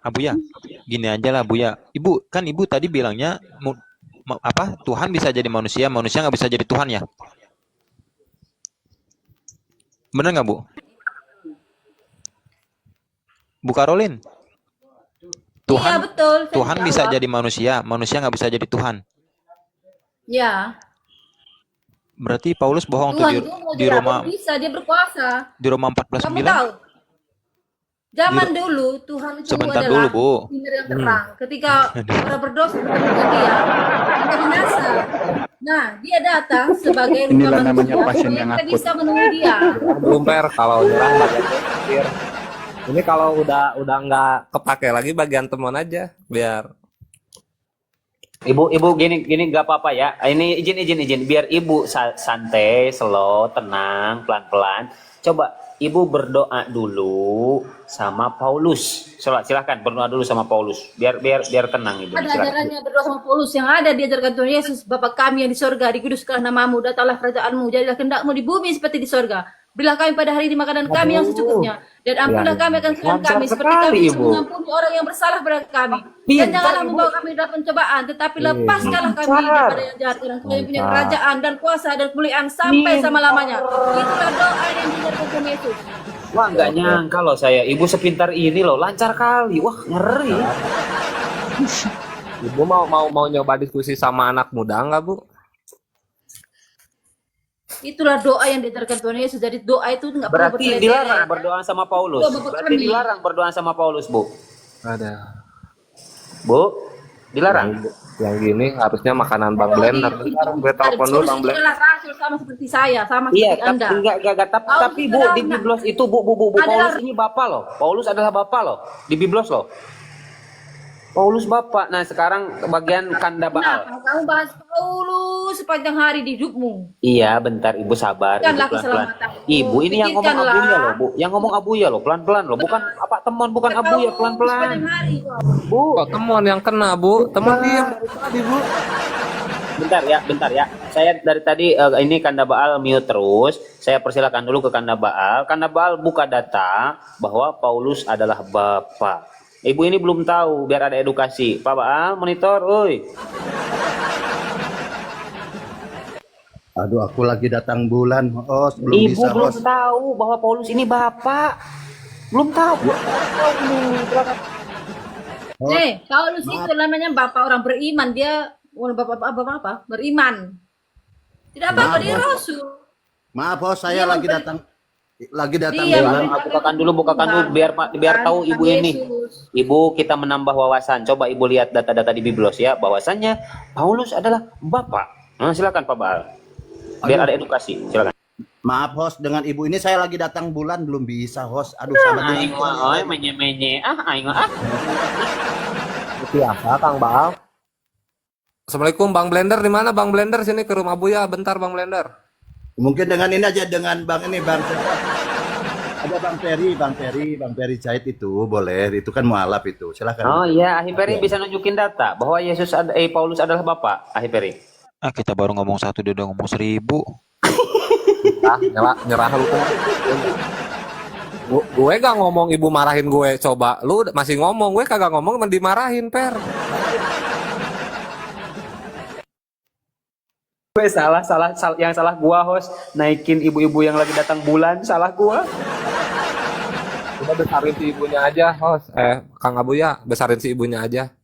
S6: Abu ya, gini aja lah Bu ya. Ibu, kan Ibu tadi bilangnya Tuhan bisa jadi manusia, manusia nggak bisa jadi Tuhan ya? Bener nggak Bu? Bu Karolin,
S2: Iya betul. saya
S6: Tuhan
S2: jawab.
S6: bisa jadi manusia, manusia nggak bisa jadi Tuhan.
S2: Ya.
S6: Berarti Paulus bohong tuh
S2: Tuhan itu mau
S6: di
S2: jadi
S6: Roma
S2: apa? Bisa dia berkuasa.
S6: di Roma
S2: Kamu
S6: 14:9.
S2: tahu? Zaman dulu Tuhan itu
S6: Sebentar
S2: adalah
S6: dulu, Bu.
S2: sinar yang terang. Ketika orang berdosa bertemu dengan dia, mereka binasa. Nah, dia datang sebagai rupa
S7: Inilah namanya
S2: manusia
S7: pasien
S2: supaya
S7: yang
S2: kita
S7: akut.
S2: bisa menemui dia.
S3: Belum Per, kalau nyerah bagian terakhir. Ini kalau udah nggak kepake lagi bagian teman aja biar.
S4: Ibu gini nggak apa-apa ya. Ini izin biar ibu santai, slow, tenang, pelan-pelan. Coba ibu berdoa dulu sama Paulus. Silahkan berdoa dulu sama Paulus. Biar tenang ibu.
S2: Ada
S4: Silakan.
S2: ajarannya berdoa sama Paulus yang ada diajarkan Tuhan Yesus, Bapa kami yang di sorga, dikuduskanlah namamu, datanglah kerajaanmu, jadilah kehendakmu di bumi seperti di sorga. Berilah kami pada hari ini makanan kami yang secukupnya, dan ampunilah kami akan kesalahan kami, seperti kami
S4: sekali,
S2: juga
S4: Ibu.
S2: mengampuni orang yang bersalah pada kami.
S4: Pintar,
S2: Dan janganlah
S4: Ibu.
S2: membawa kami dalam pencobaan, tetapi lepaskanlah kami daripada yang jahat. Karena Tuhan punya kerajaan dan kuasa dan kemuliaan sampai selama-lamanya. Itulah doa yang diajarkan Tuhan Yesus.
S4: Wah, nggak nyangka loh saya. Ibu sepintar ini loh, lancar kali. Wah, ngeri.
S3: Ibu mau nyoba diskusi sama anak muda nggak Bu?
S2: Itulah doa yang diajarkan Tuhan Yesus. Jadi doa itu nggak perlu
S4: Berarti
S2: bertele-tele.
S4: dilarang berdoa sama Paulus.
S2: Doa Bapa
S4: Berarti
S2: kami.
S4: dilarang berdoa sama Paulus, Bu.
S3: Ada.
S4: Bu, dilarang.
S3: Yang gini harusnya makanan Bang Blender. Bentar, gue telepon dulu Bang Blender.
S2: Adalah rasul sama seperti saya, sama
S4: Iya,
S2: seperti Anda.
S4: enggak, tapi Bu, di Biblos itu Bu,
S2: Adalah-
S4: Paulus ini Bapak loh. Paulus adalah Bapak loh. Di Biblos loh. Paulus Bapak. Nah, sekarang bagian Kanda Baal.
S2: Nah, kamu bahas Paulus sepanjang hari di hidupmu.
S4: Iya, bentar Ibu sabar. Ibu
S2: Pikirkanlah
S4: pelan-pelan.
S2: keselamatanmu.
S4: Ibu ini yang ngomong
S2: Pikirkanlah.
S4: Abuya loh, Bu. Yang ngomong Abuya loh, pelan-pelan loh. Bukan apa teman, bukan Abuya, pelan-pelan.
S2: Sepanjang hari,
S4: Bu,
S3: Kok teman yang kena Bu? Teman diam dari tadi Bu.
S4: bentar ya. Saya dari tadi ini Kanda Baal mute terus. Saya persilakan dulu ke Kanda Baal. Kanda Baal buka data bahwa Paulus adalah Bapak. Ibu ini belum tahu, biar ada edukasi. Pak Baal, monitor, oi.
S13: Aduh, aku lagi datang bulan. Oh, belum
S4: Ibu
S13: bisa,
S4: belum
S13: host.
S4: tahu bahwa Paulus ini Bapak. Belum tahu.
S2: Paulus itu namanya bapak orang beriman. Dia bapak apa? Beriman. Tidak apa-apa, dia rasul.
S13: Maaf, host,
S2: Dia
S13: saya lagi
S2: memberi-
S13: datang bulan.
S2: Dia
S4: Bukakan dulu biar tahu Ibu ini. Ibu, kita menambah wawasan. Coba Ibu lihat data-data di Biblos ya, bahwasannya Paulus adalah Bapak. Nah, silakan Pak Baal. Biar ada edukasi. Silakan.
S13: Maaf, host, dengan ibu ini saya lagi datang bulan belum bisa, host. Aduh,
S4: Aing
S13: sahabat.
S4: mah oi menye-menye. Aing mah.
S3: Biasa Kang Baal. Assalamualaikum Bang Blender, di mana Bang Blender? Sini ke rumah Buya bentar Bang Blender.
S13: Mungkin dengan ini aja, dengan Bang ini, Bang. Ada Bang Peri Jahit itu boleh. Itu kan mualaf itu. Silakan.
S4: Oh iya, Ahi Peri bisa nunjukin data bahwa Paulus adalah Bapak. Ahi Peri.
S6: Kita baru ngomong 1, dia udah ngomong 1000.
S3: Nyerah lu kan. Gue gak ngomong ibu marahin gue. Coba lu masih ngomong, gue kagak ngomong dimarahin Per.
S4: Gue salah yang salah gua host naikin ibu-ibu yang lagi datang bulan, salah gua.
S3: Udah besarin si ibunya aja, host. Kang Abuya, besarin si ibunya aja.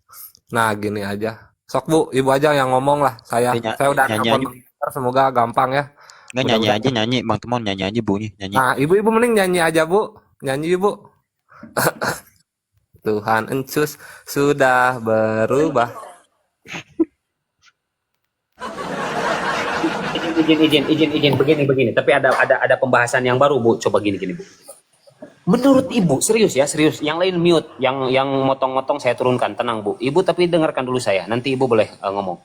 S3: Nah, gini aja. Sok Bu, ibu aja yang ngomong lah. Saya udah
S6: nyanyi
S3: nelpon bentar, semoga gampang ya.
S6: nggak nyanyi aja nyanyi Bang Temon, nyanyi aja bunyi nyanyi.
S3: Nah, ibu-ibu mending nyanyi aja Bu. Nyanyi Ibu. Tuhan Encus sudah berubah.
S4: Izin begini. Tapi ada pembahasan yang baru, Bu. Coba gini Bu. Menurut Ibu, serius ya, serius. Yang lain mute, yang motong-motong saya turunkan. Tenang Bu. Ibu tapi dengarkan dulu saya. Nanti Ibu boleh ngomong.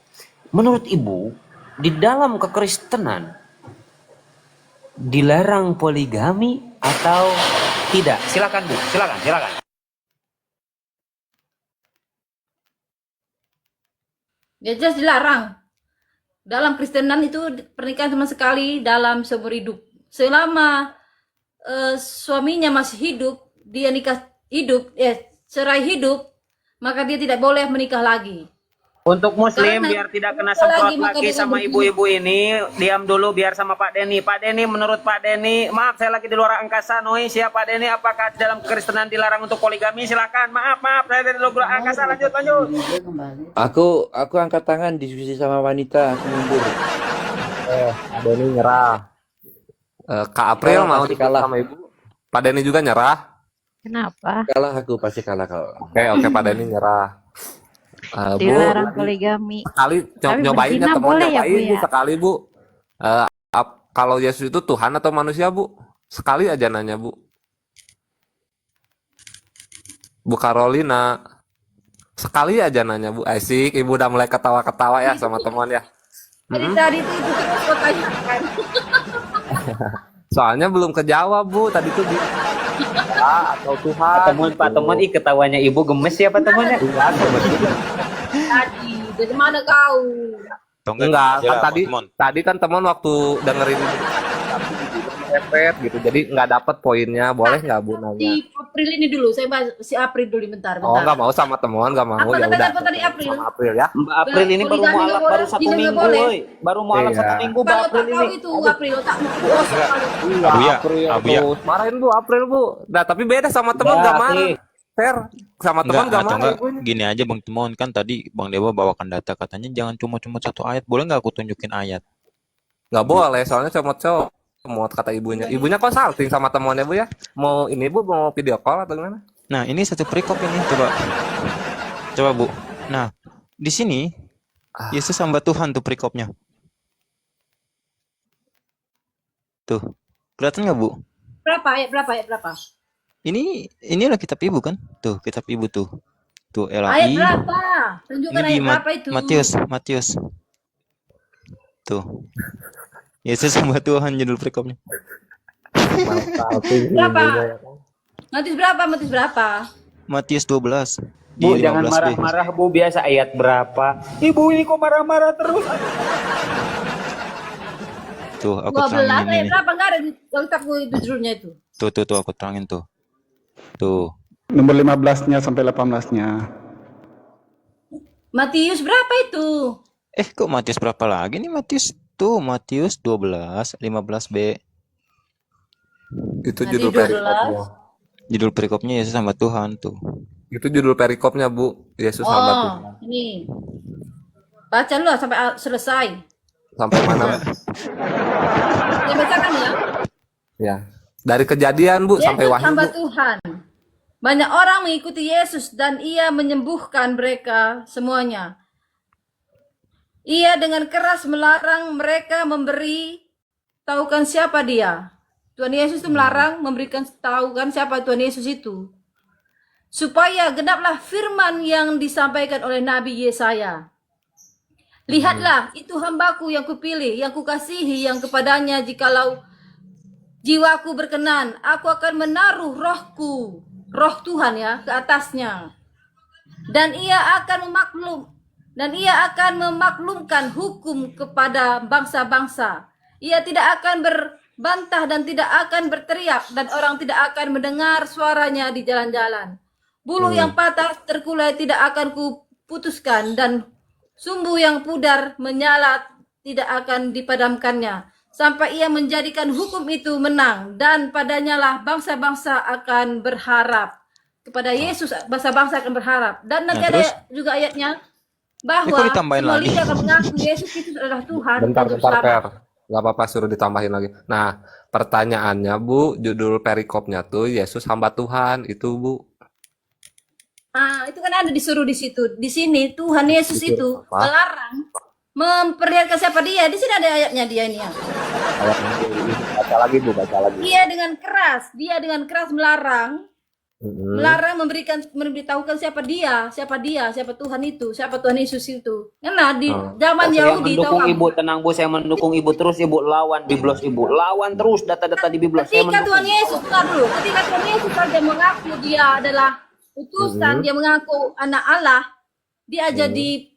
S4: Menurut Ibu, di dalam kekristenan dilarang poligami atau tidak? Silakan Bu, silakan.
S2: Ya jelas dilarang. Dalam Kristenan itu pernikahan sama sekali dalam seumur hidup. Selama suaminya masih hidup, dia cerai hidup, maka dia tidak boleh menikah lagi.
S4: Untuk Muslim
S2: Karena
S4: biar tidak kena
S2: lagi,
S4: semprot
S2: maka
S4: lagi
S2: dia
S4: sama
S2: berhenti.
S4: ibu-ibu ini, diam dulu biar sama Pak Denny. Pak Denny, menurut Pak Denny, maaf saya lagi di luar angkasa noise ya Pak Denny, apakah dalam kekristenan dilarang untuk poligami? Silakan. Maaf saya dari luar angkasa, lanjut.
S14: Aku angkat tangan diskusi sama wanita, aku mundur.
S3: Pak Denny nyerah. Kak April
S14: Kalah,
S3: mau
S14: pasti
S3: diskusi
S14: kalah.
S3: sama Ibu. Pak Denny juga nyerah.
S10: Kenapa?
S14: Kalah aku pasti kalah kalau.
S3: Oke, Pak Denny nyerah. Bu,
S10: Dilarang poligami.
S3: sekali
S10: Tapi
S3: nyobain ya
S10: berzina
S3: teman,
S10: boleh ya,
S3: nyobain
S10: Bu,
S3: Bu
S10: ya?
S3: sekali Bu. Kalau Yesus itu Tuhan atau manusia Bu? Sekali aja nanya Bu. Bu Carolina. Sekali aja nanya Bu. Asik, Ibu udah mulai ketawa-ketawa ya sama teman ya.
S2: Jadi tadi itu terus kau tanyakan.
S3: Soalnya belum kejawab Bu. Tadi tuh di atau Tuhan.
S4: Pak Temon, ketawanya Ibu gemes ya Pak Temon ya?
S2: Tadi, dari mana kau?
S3: Enggak, kan tadi kan teman waktu dengerin repet gitu, jadi nggak dapet poinnya. Boleh nggak Bu nanya?
S2: Si April ini dulu, saya bahas si April dulu bentar.
S3: Oh, nggak mau sama teman, nggak mau.
S2: Apa
S3: Ya
S2: kata
S3: udah.
S2: apa tadi April?
S3: Sama April ya.
S4: Mbak April ini baru
S2: Poligami
S4: mualaf
S2: nggak
S4: baru
S2: boleh,
S4: 1
S2: zina nggak
S4: minggu,
S2: boleh.
S4: woy. Baru mualaf
S3: Iya.
S4: 1 minggu Mbak
S2: Kalau
S4: April
S2: tak
S4: ini.
S2: tahu itu April, tak mau sekali.
S3: Iya,
S6: Abuya.
S3: terus marahin Bu April Bu. Nah tapi beda sama teman nggak marah. Fair sama teman nggak
S6: atau
S3: marah.
S6: enggak
S3: Ibunya.
S6: gini aja Bang Temon, kan tadi Bang Dewa bawakan data katanya jangan cuma satu ayat, boleh nggak aku tunjukin ayat?
S3: Nggak boleh, soalnya comot kata ibunya. Ibunya consulting sama temannya Bu ya. Mau ini Bu, mau video call atau gimana?
S6: Nah ini satu perikop ini, coba Bu. Nah di sini Yesus hamba Tuhan tuh perikopnya tuh, kelihatan nggak Bu?
S2: Berapa ayat berapa?
S6: Ini lah kitab ibu kan, tuh kitab ibu tuh
S2: Ayat
S6: LAI.
S2: berapa? Tunjukkan
S6: Ini di
S2: ayat berapa itu?
S6: Matius tuh, Yesus hamba Tuhan judul perikopnya.
S2: Berapa? Matius berapa?
S6: Matius 12
S4: Bu,
S6: di
S4: jangan
S6: 15b.
S4: marah-marah Bu, biasa ayat berapa? Ibu ini kok marah-marah terus?
S6: Tuh aku
S2: 12
S6: terangin
S2: ayat
S6: ini.
S2: berapa? Enggak ada di kitabku itu judulnya itu.
S6: Tuh aku terangin tuh.
S7: Nomor 15-nya sampai 18-nya.
S2: Matius berapa itu?
S6: Kok Matius berapa lagi nih? Matius 12 15b.
S3: Itu
S2: Nanti
S3: judul
S2: 12.
S3: perikopnya.
S6: Judul perikopnya Yesus hamba Tuhan tuh.
S3: Itu judul perikopnya Bu. Yesus hamba Tuhan.
S2: Ini. Baca lu sampai selesai.
S3: Sampai mana?
S2: Saya bacakan ya.
S3: Ya. Dari Kejadian Bu sampai
S2: Yesus
S3: Wahyu
S2: hamba
S3: Bu.
S2: Tuhan. Banyak orang mengikuti Yesus dan ia menyembuhkan mereka semuanya. Ia dengan keras melarang mereka memberi tahukan siapa dia. Tuhan Yesus itu melarang memberikan tahukan siapa Tuhan Yesus itu. Supaya genaplah firman yang disampaikan oleh Nabi Yesaya. Lihatlah, itu hambaku yang kupilih, yang kukasihi, yang kepadanya jikalau jiwaku berkenan, aku akan menaruh rohku, roh Tuhan ya, ke atasnya. Dan ia akan memaklumkan hukum kepada bangsa-bangsa. Ia tidak akan berbantah dan tidak akan berteriak, dan orang tidak akan mendengar suaranya di jalan-jalan. Bulu yang patah terkulai tidak akan kuputuskan, dan sumbu yang pudar menyala tidak akan dipadamkannya. sampai ia menjadikan hukum itu menang, dan padanya lah bangsa-bangsa akan berharap. Kepada Yesus bangsa-bangsa akan berharap. Dan nanti ada
S6: terus?
S2: juga ayatnya
S6: Kok
S2: bahwa
S6: ditambahin
S2: semua
S6: lagi?
S2: lidah akan mengaku Yesus Kristus adalah Tuhan dan
S3: Bentar,
S2: Juru
S3: bentar,
S2: Selamat.
S3: Per. Gak apa-apa, suruh ditambahin lagi. Nah, pertanyaannya, Bu, judul perikopnya tuh Yesus hamba Tuhan, itu, Bu.
S2: Ah, itu kan ada disuruh di situ. Di sini Tuhan Yesus
S3: Disuruh
S2: itu
S3: apa?
S2: melarang memperlihatkan siapa dia. Di sini ada ayatnya dia ini ya.
S3: Baca lagi, Bu, baca lagi.
S2: Dia dengan keras melarang, melarang memberitahukan siapa Tuhan itu, siapa Tuhan Yesus itu. Karena di zaman
S4: Saya
S2: Yahudi
S4: mendukung
S2: tahu
S4: Ibu, tenang Bu, saya mendukung Ibu terus, Ibu lawan biblos Ibu. Lawan terus data-data di biblos. Saya
S2: ketika
S4: mendukung.
S2: Tuhan Yesus, bentar dulu, ketika Tuhan Yesus saja mengaku dia adalah utusan, dia mengaku anak Allah, dia jadi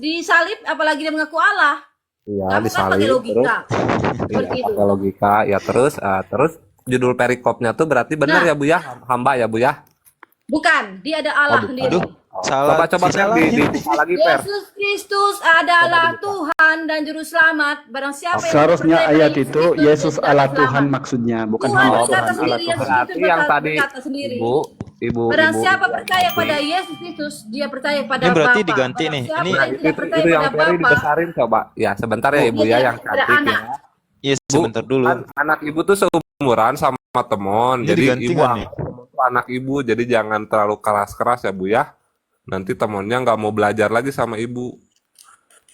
S2: disalib, apalagi dia mengaku Allah.
S3: Iya,
S2: Kamu kan pakai
S3: disalib,
S2: logika.
S3: terus.
S2: Seperti
S3: Iya,
S2: itu.
S3: pakai logika. Ya, terus judul perikopnya tuh berarti benar
S2: Nah.
S3: ya, Bu ya? Hamba ya, Bu ya?
S2: Bukan, dia ada Allah
S3: bukan.
S2: sendiri.
S6: Aduh, salah.
S3: Coba dibuka lagi, Per.
S2: Yesus Kristus adalah Tuhan dan Juru Selamat. Barang siapa yang
S7: Seharusnya
S2: percaya pada
S7: ayat
S2: Yesus
S7: itu
S2: Kristus,
S7: Yesus
S2: dia
S7: Allah
S2: selamat.
S7: Tuhan maksudnya, bukan
S2: Tuhan
S7: hamba
S2: berkata
S7: Tuhan, Allah
S2: sendiri, Yesus
S7: Tuhan.
S3: Berarti
S2: Kristus
S3: yang tadi,
S2: berkata sendiri.
S3: Ibu,
S2: Barang siapa percaya pada Yesus Kristus, dia percaya pada
S6: Ini berarti
S2: Bapa.
S6: diganti
S2: Barang
S6: nih.
S2: siapa
S6: Ini
S2: yang
S3: itu,
S2: tidak percaya
S3: itu yang
S2: pada
S3: Ferry
S2: Bapa,
S3: dibesarin coba. Ya, sebentar ya, Ibu ya, yang
S2: pada
S3: cantik
S2: anak.
S3: ya.
S6: Yes,
S3: Bu,
S6: sebentar dulu.
S3: kan anak Ibu tuh seumuran sama Temon.
S6: Ini
S3: Jadi
S6: diganti
S3: Ibu
S6: nggak
S3: anggap
S6: nih?
S3: Temon tuh anak Ibu, jadi jangan terlalu keras-keras ya, Bu ya. Nanti temonnya nggak mau belajar lagi sama Ibu.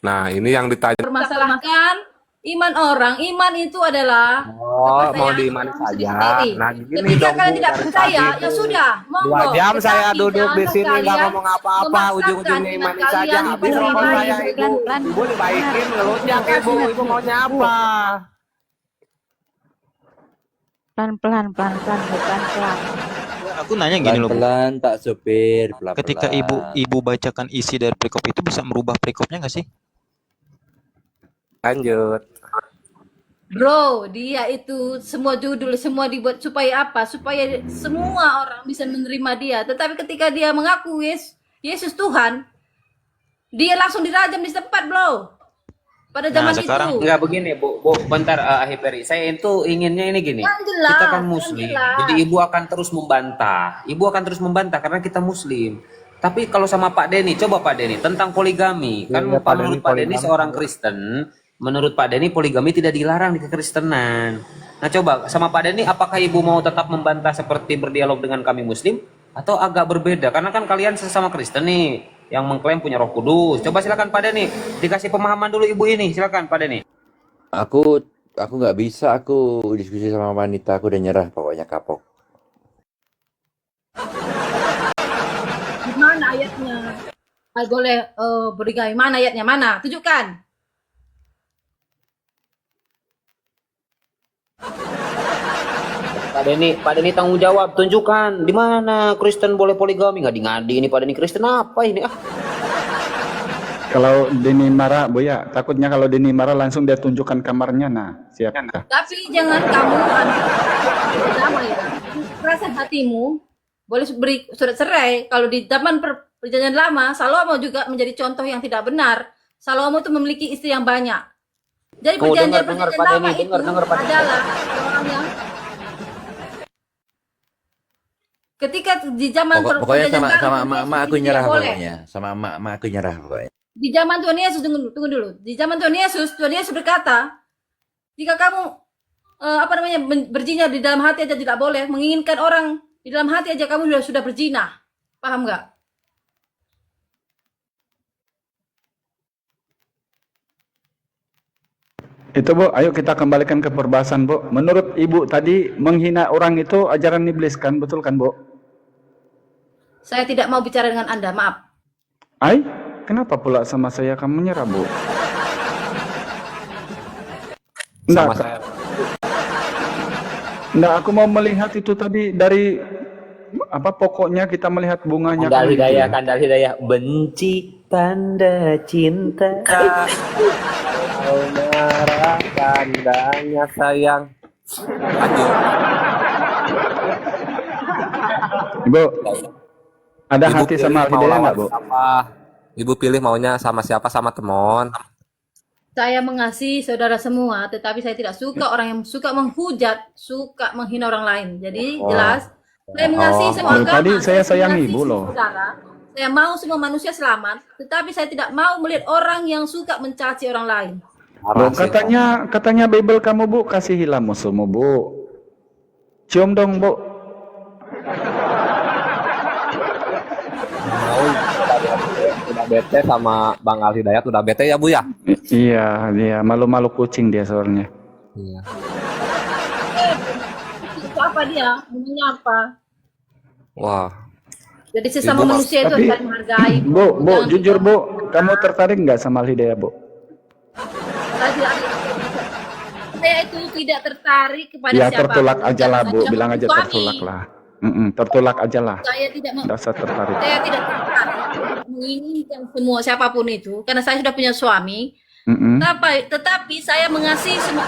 S3: Nah, ini yang ditanya.
S2: Permasalahkan iman orang. Iman itu adalah
S3: Oh, mau
S2: kepercayaan
S3: diimani
S2: orang
S3: saja.
S2: sendiri.
S3: Nah, gini
S2: Ketika
S3: dong,
S2: kalian
S3: Bu,
S2: tidak
S3: dari
S2: percaya,
S3: tadi,
S2: ya
S3: Bu.
S2: sudah,
S3: 2
S2: monggo.
S3: jam saya
S2: Tetapi
S3: duduk di
S2: jangan
S3: sini nggak
S2: kalian
S3: ngomong apa-apa,
S2: memaksakan
S3: ujung-ujungnya
S2: iman
S3: imani
S2: kalian
S3: saja.
S2: di
S3: Habis
S2: dalam
S3: rokok
S2: iman.
S3: saya, Ibu. Ibu dibaikin, ngelunjak, Ibu. Ibu maunya apa?
S10: Pelan-pelan, pelan-pelan, pelan-pelan.
S6: Aku nanya gini loh, Bu.
S14: Pelan-pelan Pak Sopir, pelan-pelan.
S6: Ketika ibu bacakan isi dari perikop itu bisa merubah perikopnya nggak sih?
S3: Lanjut.
S2: Bro, dia itu semua judul semua dibuat supaya apa? Supaya semua orang bisa menerima dia. Tetapi ketika dia mengaku Yesus Tuhan, dia langsung dirajam di tempat, bro. Pada zaman
S6: sekarang
S2: itu.
S4: Enggak begini, Bu. Bentar, Ahiperi. Saya itu inginnya ini gini.
S2: Yang jelas,
S4: Kita kan
S2: yang
S4: Muslim.
S2: jelas.
S4: Jadi Ibu akan terus membantah. Ibu akan terus membantah karena kita Muslim. Tapi kalau sama Pak Denny, coba Pak Denny tentang poligami. Kan
S3: Iya, Pak
S4: menurut
S3: Denny
S4: Pak Denny
S3: poligami.
S4: seorang Kristen, menurut Pak Denny poligami tidak dilarang di kekristenan. Nah, coba sama Pak Denny, apakah Ibu mau tetap membantah seperti berdialog dengan kami Muslim atau agak berbeda? Karena kan kalian sesama Kristen nih yang mengklaim punya Roh Kudus. Coba silakan Pak Denny, dikasih pemahaman dulu Ibu ini. Silakan Pak Denny.
S14: Aku nggak bisa aku diskusi sama wanita, aku udah nyerah pokoknya kapok.
S2: Di mana ayatnya? Boleh berigai. Mana ayatnya? Mana? Tunjukkan.
S4: Pak Denny tanggung jawab, tunjukkan di mana Kristen boleh poligami. Ngadi-ngadi ini Pak Denny, Kristen apa ini?
S7: Kalau Denny marah, Buya, takutnya kalau Denny marah langsung dia tunjukkan kamarnya. Nah, siap.
S2: Tapi jangan kamu sama ya. Rasa hatimu boleh beri surat cerai. Kalau di zaman perjanjian lama, Salomo juga menjadi contoh yang tidak benar. Salomo itu memiliki istri yang banyak. Jadi perjanjian
S4: dengar, Pak
S2: lama
S4: Denny,
S2: itu
S4: dengar, Pak Denny.
S2: adalah orang yang ketika di zaman
S14: Pokoknya
S2: perjanjian
S14: sama
S2: baru,
S14: emak aku
S2: Yesus
S14: nyerah
S2: tidak boleh.
S14: pokoknya. Sama emak aku nyerah pokoknya.
S2: Di zaman Tuhan Yesus, tunggu dulu. Di zaman Tuhan Yesus berkata, jika kamu berzina di dalam hati aja tidak boleh, menginginkan orang di dalam hati aja kamu sudah berzina. Paham nggak?
S7: Itu Bu, ayo kita kembalikan ke perbahasan Bu. Menurut Ibu tadi menghina orang itu ajaran iblis kan, betul kan Bu?
S2: Saya tidak mau bicara dengan Anda, maaf.
S7: Ai, kenapa pula sama saya kamu menyerah Bu?
S3: Sama
S7: Enggak,
S3: saya.
S7: enggak, aku mau melihat itu tadi dari apa pokoknya kita melihat bunganya.
S4: Kandal
S7: kan itu.
S4: Hidayah, Kandal Hidayah. Benci tanda cinta.
S3: Kau marah tandanya sayang. Lanjut.
S7: Ibu, ada
S3: Ibu
S7: hati
S3: pilih
S7: sama
S3: mau
S7: Hidayah
S3: lawan
S7: enggak Bu?
S3: siapa? Ibu pilih maunya sama siapa? Sama Temon.
S2: Saya mengasihi saudara semua, tetapi saya tidak suka orang yang suka menghujat, suka menghina orang lain. Jadi jelas, saya mengasihi semua
S7: Loh,
S2: agama.
S7: tadi saya sayangi
S2: mengasihi
S7: Ibu loh.
S2: saudara. Saya mau semua manusia selamat, tetapi saya tidak mau melihat orang yang suka mencaci orang lain.
S7: Bu, katanya Bible kamu Bu, kasihilah musuhmu Bu. Cium dong Bu.
S3: Udah bete sama Bang Al Hidayat, udah bete ya Bu ya?
S7: Iya, dia malu-malu kucing dia soalnya.
S3: Iya.
S2: Apa dia? Menyapa.
S3: Wah.
S2: Jadi sesama
S3: Ibu,
S2: manusia itu
S7: tapi,
S2: harus menghargai.
S7: Bu,
S2: Jangan
S7: jujur Bu, kamu tertarik nggak sama Al-Hidayah Bu?
S2: Saya tidak saya itu tidak tertarik kepada
S7: Ya
S2: siapapun.
S7: tertulak aja lah
S2: Karena
S7: Bu,
S2: saya
S7: bilang aja
S2: suami.
S7: tertulak lah. Tertulak aja lah.
S2: Saya tidak mau.
S7: Nggak usah tertarik.
S2: Saya tidak tertarik menginginkan semua siapapun itu, karena saya sudah punya suami. Tetapi saya mengasihi semua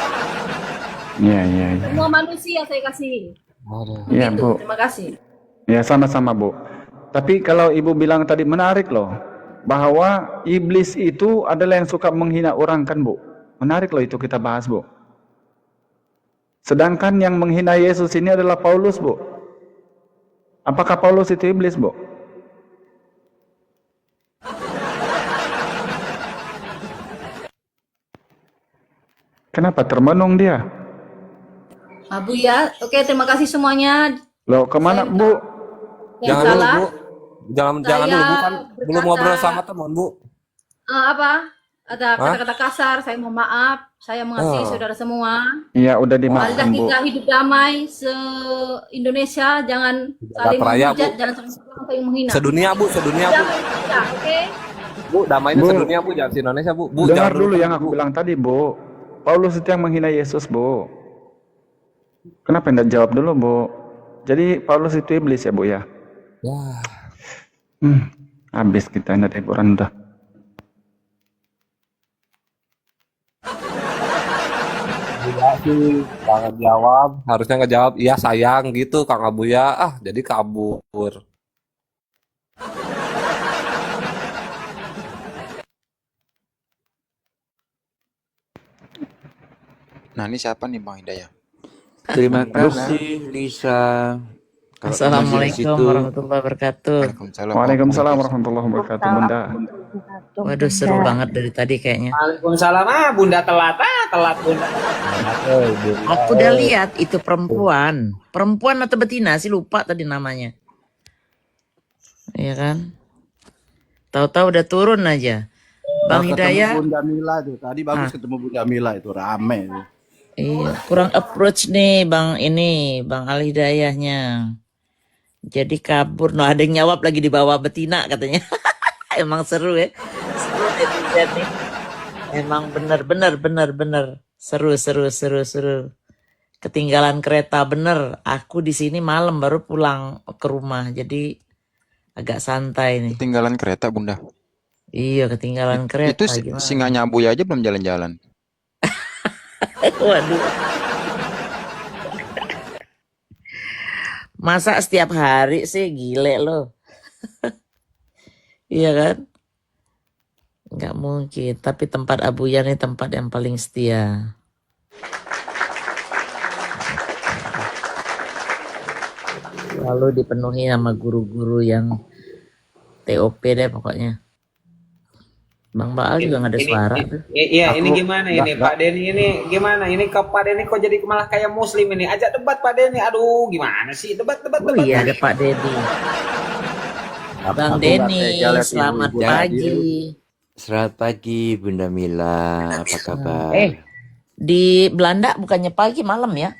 S7: Iya.
S2: semua manusia saya kasihi.
S7: Iya
S2: Gitu,
S7: Bu.
S2: terima kasih.
S7: Ya sama-sama Bu. Tapi kalau Ibu bilang tadi menarik loh, bahwa iblis itu adalah yang suka menghina orang kan Bu. Menarik loh itu kita bahas Bu. Sedangkan yang menghina Yesus ini adalah Paulus Bu. Apakah Paulus itu iblis Bu? Kenapa termenung dia?
S2: Bu ya, oke terima kasih semuanya.
S7: Loh kemana Bu?
S2: Yang
S3: Jangan dulu
S2: salah.
S3: Bu. Jangan
S2: Saya
S3: dulu Bu, kan belum
S2: berkata-
S3: ngobrol sama teman Bu.
S2: Apa? Ada
S3: Hah?
S2: kata-kata kasar, saya mohon maaf. Saya mengasihi saudara semua.
S7: Iya udah
S2: Marilah
S7: dimaafkan Bu.
S2: kita hidup damai se-Indonesia, jangan saling
S3: raya,
S2: menghujat,
S3: Bu.
S2: jangan saling menghina.
S3: Sedunia Bu, sedunia Bu.
S2: Damai kita, oke?
S3: Bu, damainya
S7: Bu.
S3: sedunia Bu, jangan di Indonesia Bu. Bu,
S7: Dengar
S3: jangan
S7: dulu yang aku bilang tadi Bu. Paulus itu yang menghina Yesus Bu. Kenapa tidak jawab dulu Bu? Jadi Paulus itu iblis ya Bu ya?
S3: Wah.
S7: Habis kita ini hiburan udah.
S3: Tidak sih, jangan jawab. Harusnya ngejawab, iya sayang gitu Kang Abuya. Ah, jadi kabur.
S6: Nah, ini siapa nih Bang Hidayah?
S14: Terima kasih Lisa. Kalau
S10: Assalamualaikum
S14: masih di situ,
S10: warahmatullahi wabarakatuh.
S7: Waalaikumsalam warahmatullahi wabarakatuh Bunda.
S10: Waduh seru banget dari tadi kayaknya.
S4: Waalaikumsalam. Bunda telat. Telat Bunda.
S10: Aku udah lihat itu perempuan. Perempuan atau betina sih lupa tadi namanya. Iya kan? Tahu-tahu udah turun aja. Bang Hidayah.
S13: Ketemu Bunda Mila tuh. Tadi bagus ketemu Bunda Mila itu rame.
S10: Iya, kurang approach nih Bang Al Hidayahnya. Jadi kabur. No, ada yang jawab lagi di bawah betina katanya. Emang seru ya. Seru netizen nih. Emang bener. Seru. Ketinggalan kereta bener. Aku di sini malam baru pulang ke rumah. Jadi agak santai nih.
S6: Ketinggalan kereta Bunda.
S10: Iya, ketinggalan kereta.
S6: Itu
S10: gimana?
S6: singanya Abuya aja belum jalan-jalan.
S10: Waduh. Masa setiap hari sih gile lo. Iya kan? Nggak mungkin. Tapi tempat Abuya nih tempat yang paling setia. Lalu dipenuhi sama guru-guru yang TOP deh pokoknya. Bang Baal juga nggak ada suara tuh.
S4: Iya, ini gimana ini Pak Denny ini gimana? Ini ke Pak Denny kok jadi malah kayak muslim ini. Ajak debat Pak Denny. Aduh, gimana sih? Debat.
S10: Oh iya ada Pak Denny. Bang Denny, selamat pagi.
S14: Selamat pagi Bunda Mila, apa kabar?
S10: Di Belanda bukannya pagi malam ya?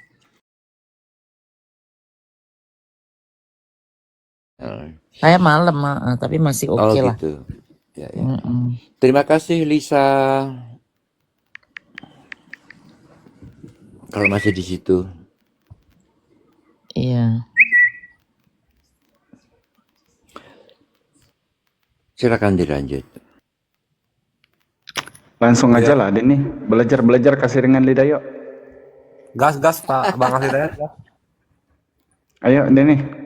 S10: Saya malam, tapi masih oke lah.
S14: Gitu. Ya. Terima kasih Lisa. Kalau masih di situ.
S10: Iya.
S14: Silakan dilanjut.
S7: Langsung aja lah Denny. Belajar kasih ringan lidah yuk.
S3: Gas Pak Bang Al Hidayat.
S7: Ayo Denny.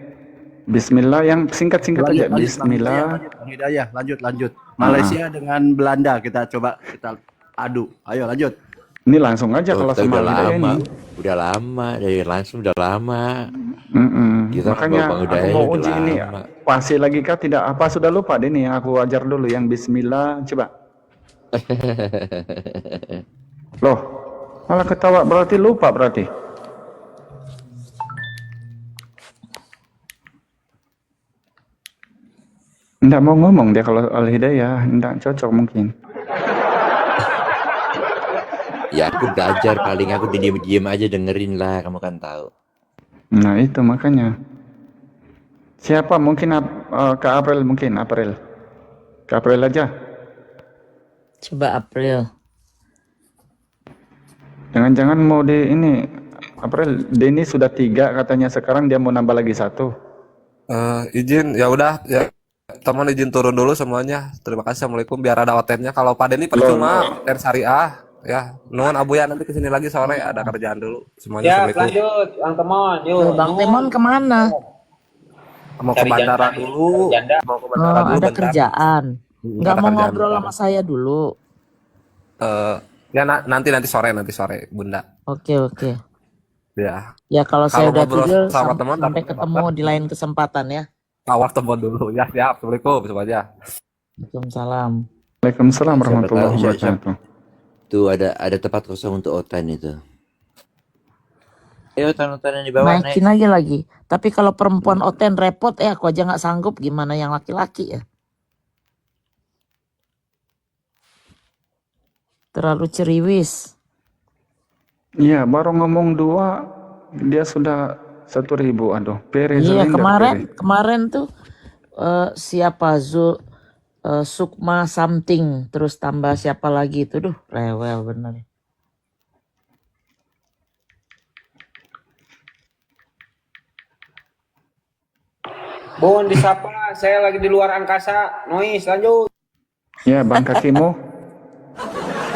S7: Bismillah yang singkat-singkat aja. Bismillah.
S13: Bang Hidayah, lanjut. Malaysia dengan Belanda kita coba adu. Ayo lanjut.
S7: Ini langsung aja kalau
S14: Kita
S7: sama
S14: udah
S7: Al-Hidayah
S14: lama,
S7: ini.
S14: udah lama dari langsung udah lama. Kita
S7: Makanya
S14: Bang
S7: aku
S14: Hidayah
S7: mau
S14: udah
S7: uji ini.
S14: lama.
S7: Pasti lagi kah tidak? Apa sudah lupa deh nih? Aku ajar dulu yang Bismillah. Coba. Loh, malah ketawa berarti lupa berarti. Nggak mau ngomong dia kalau Al-Hidayah, nggak cocok mungkin.
S14: Ya aku belajar paling aku diem aja dengerin lah, kamu kan tahu.
S7: Nah itu makanya. Siapa mungkin ke April mungkin April. Ke April aja.
S10: Coba April.
S7: Jangan-jangan mau di ini April Denny sudah 3 katanya sekarang dia mau nambah lagi 1.
S3: Izin ya udah ya teman izin turun dulu semuanya. Terima kasih. Assalamualaikum. Biar ada OT-nya. Kalau Pak Denny percuma OT syariah. Ya, nuhun Abuya nanti kesini lagi sore ada kerjaan dulu semuanya.
S4: Ya,
S3: Assalamualaikum.
S4: lanjut, Bang Temon. Yuk,
S10: Bang Temon kemana?
S3: Mau ke bandara dulu. Mau ke bandara dulu
S10: Ada
S3: bentar.
S10: kerjaan. Nggak
S3: Ada
S10: mau
S3: kerjaan
S10: ngobrol
S3: bentar.
S10: sama saya dulu.
S3: Ya nanti sore Bunda.
S10: Oke.
S3: Ya.
S10: Ya kalau saya udah
S3: ngobrol
S10: tidur
S3: sama teman
S10: sampai ketemu di lain kesempatan ya.
S3: awal telepon dulu. Ya, siap. Assalamualaikum semuanya.
S10: Waalaikumsalam.
S7: Waalaikumsalam warahmatullahi
S14: Siapa tahu,
S7: wabarakatuh.
S14: Tuh ada tempat kosong untuk Otan itu. Otan yang di bawah naik.
S10: Naikin aja lagi. Tapi kalau perempuan oten repot aku aja nggak sanggup, gimana yang laki-laki ya? Terlalu ceriwis.
S7: Iya, baru ngomong 2 dia sudah 1.000. Aduh, Pere
S10: Iya,
S7: Zelinder,
S10: kemarin tuh siapa Sukma something terus tambah siapa lagi itu, rewel bener.
S4: Bun, disapa. Saya lagi di luar angkasa. Noise, lanjut.
S7: Ya, bang kakimu.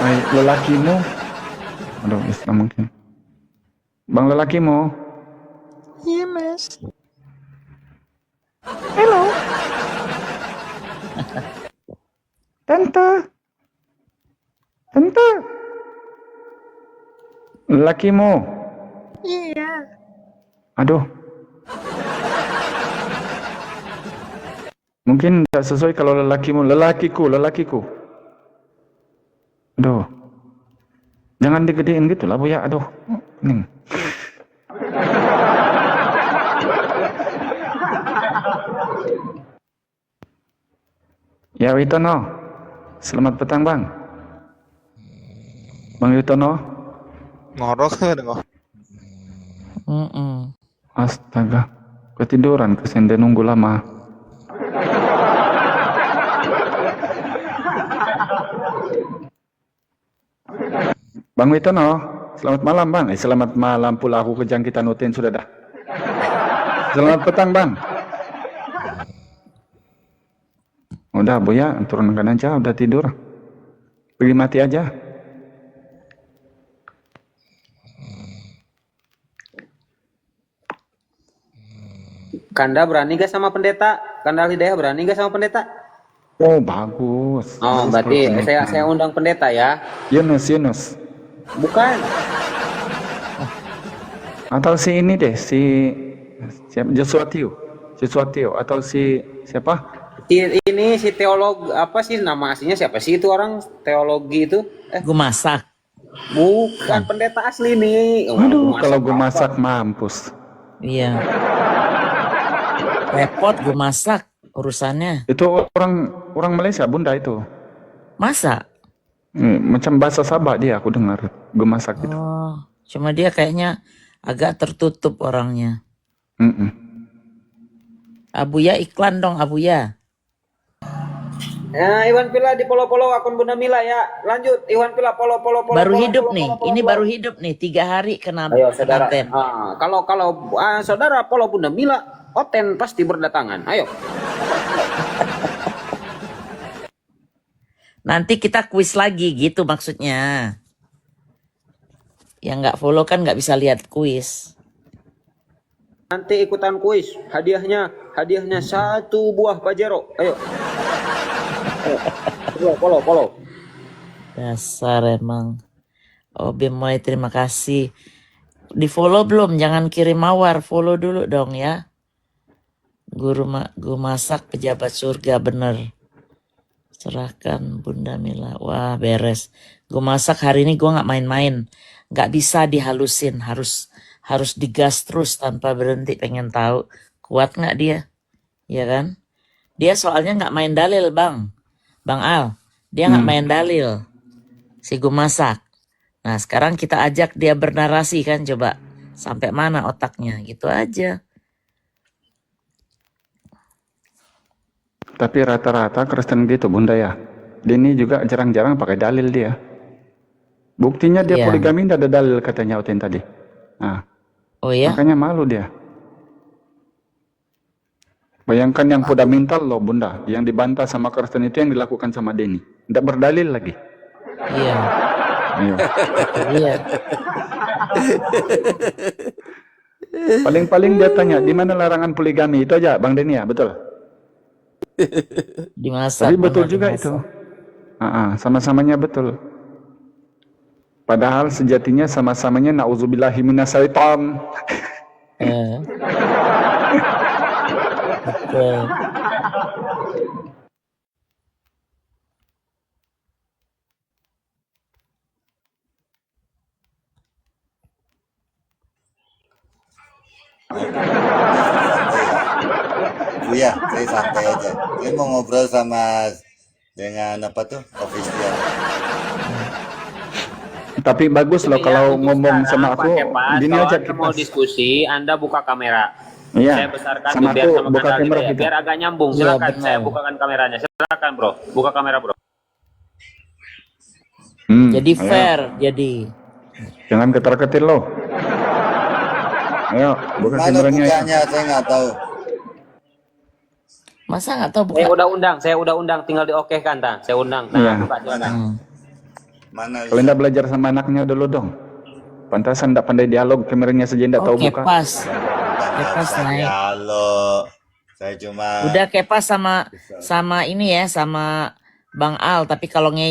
S7: Hai, lelakimu. Aduh, Islam mungkin. Bang lelakimu.
S10: Iya, Mas.
S7: Halo. Tante. Lelakimu.
S10: Iya.
S7: Aduh. Mungkin tidak sesuai kalau lelakimu. Lelakiku. Aduh. Jangan digedein gitu lah, Bu ya. Aduh. Nih. Ya Witono, selamat petang Bang. Bang Witono.
S6: Ngorok dong.
S7: Astaga, ketiduran kesende nunggu lama. Bang Witono, selamat malam Bang. Selamat malam pula aku kejangkitan Utin sudah dah. Selamat petang Bang. Udah Bu ya, turunkan aja, udah tidur. Pergi mati aja.
S4: Kanda berani gak sama pendeta? Kanda Al-Hidayah berani gak sama pendeta?
S7: Oh bagus.
S4: Oh,
S7: Bagus
S4: berarti
S7: kalau pendeta.
S4: saya undang pendeta ya.
S7: Yunus.
S4: Bukan.
S7: Atau si ini deh, si Joshua Tio atau si siapa?
S4: Si teolog apa sih nama aslinya siapa sih itu orang teologi itu?
S10: Gue masak.
S4: Bukan pendeta asli nih.
S7: Aduh, kalau gue masak mampus.
S10: Iya. Repot gue masak urusannya.
S7: Itu orang Malaysia Bunda itu.
S10: Masa?
S7: Macam bahasa Sabah dia aku dengar. Gue masak gitu.
S10: Oh, cuma dia kayaknya agak tertutup orangnya. Abuya iklan dong Abuya.
S4: Ya, Iwan Pila di polo-polo akun Bunda Mila ya. Lanjut, Iwan Pila polo.
S10: Baru hidup nih, ini baru hidup nih 3 hari kena
S4: Ayo saudara.
S10: paten.
S4: Kalau saudara polo Bunda Mila, Oten pasti berdatangan. Ayo.
S10: Nanti kita kuis lagi gitu maksudnya. Yang nggak follow kan nggak bisa lihat kuis.
S4: Nanti ikutan kuis. Hadiahnya 1 buah Pajero. Ayo. Polo.
S10: Dasar emang. Oh, Bimoy, terima kasih. Di follow belum? Jangan kirim mawar, follow dulu dong ya. Guru masak pejabat surga, bener. Serahkan Bunda Mila. Wah, beres. Gue masak hari ini gue nggak main-main. Nggak bisa dihalusin, harus digas terus tanpa berhenti. Pengen tahu kuat nggak dia, ya kan? Dia soalnya nggak main dalil, Bang Al. Dia nggak main dalil. Si gue masak. Nah, sekarang kita ajak dia bernarasi kan, coba sampai mana otaknya, gitu aja.
S7: Tapi rata-rata Kristen gitu Bunda ya. Ini juga jarang-jarang pakai dalil dia. Buktinya dia
S10: Iya.
S7: poligami tidak ada dalil katanya Otin tadi. Nah,
S10: Oh ya?
S7: makanya malu dia. Bayangkan yang fundamental loh Bunda, yang dibantah sama Kristen itu yang dilakukan sama Denny. Tidak berdalil lagi.
S10: Iya.
S7: Ayo.
S10: Iya.
S7: Paling-paling dia tanya, di mana larangan poligami? Itu aja Bang Denny ya, betul?
S10: Dimasak.
S7: Tapi betul
S10: bener,
S7: juga
S10: dimasak.
S7: itu. Sama-samanya betul. Padahal sejatinya sama-samanya na'udzubillahi minasyaiton.
S10: Betul.
S8: Buya, saya santai aja. Saya mau ngobrol sama dengan apa tuh official.
S7: Tapi bagus loh kalau
S4: Untuk
S7: ngomong
S4: sekarang,
S7: sama
S4: Pak
S7: aku,
S4: Kepas,
S7: gini
S4: kalau
S7: aja
S4: Anda mau
S7: Kepas.
S4: diskusi, Anda buka kamera.
S7: Iya,
S4: Saya besarkan
S7: sama
S4: biar
S7: aku
S4: sama
S7: buka
S4: kanal
S7: kamera
S4: kita ya,
S7: kita.
S4: biar agak nyambung.
S10: Iya,
S4: Silakan,
S10: benar.
S4: saya bukakan kameranya. Silakan, Bro. Buka kamera, Bro.
S10: Jadi
S7: Ayo.
S10: fair, jadi.
S7: Jangan ketar-ketir loh. Ayo, buka
S8: Mana
S7: kameranya.
S8: bukanya? Saya nggak tahu.
S10: Masa nggak tahu
S4: Saya
S10: buka?
S4: udah undang, tinggal diokekan, Tan. Saya undang. Nah,
S7: Iya.
S4: buka silakan.
S8: Mana?
S7: Kalau tidak belajar sama anaknya dulu dong. Pantasan tidak pandai dialog, kameranya saja tidak tahu buka.
S10: Kepas. Kepas naik.
S8: Halo. Saya cuma
S10: Udah Kepas sama ini ya, sama Bang Al. Tapi kalau ngeyel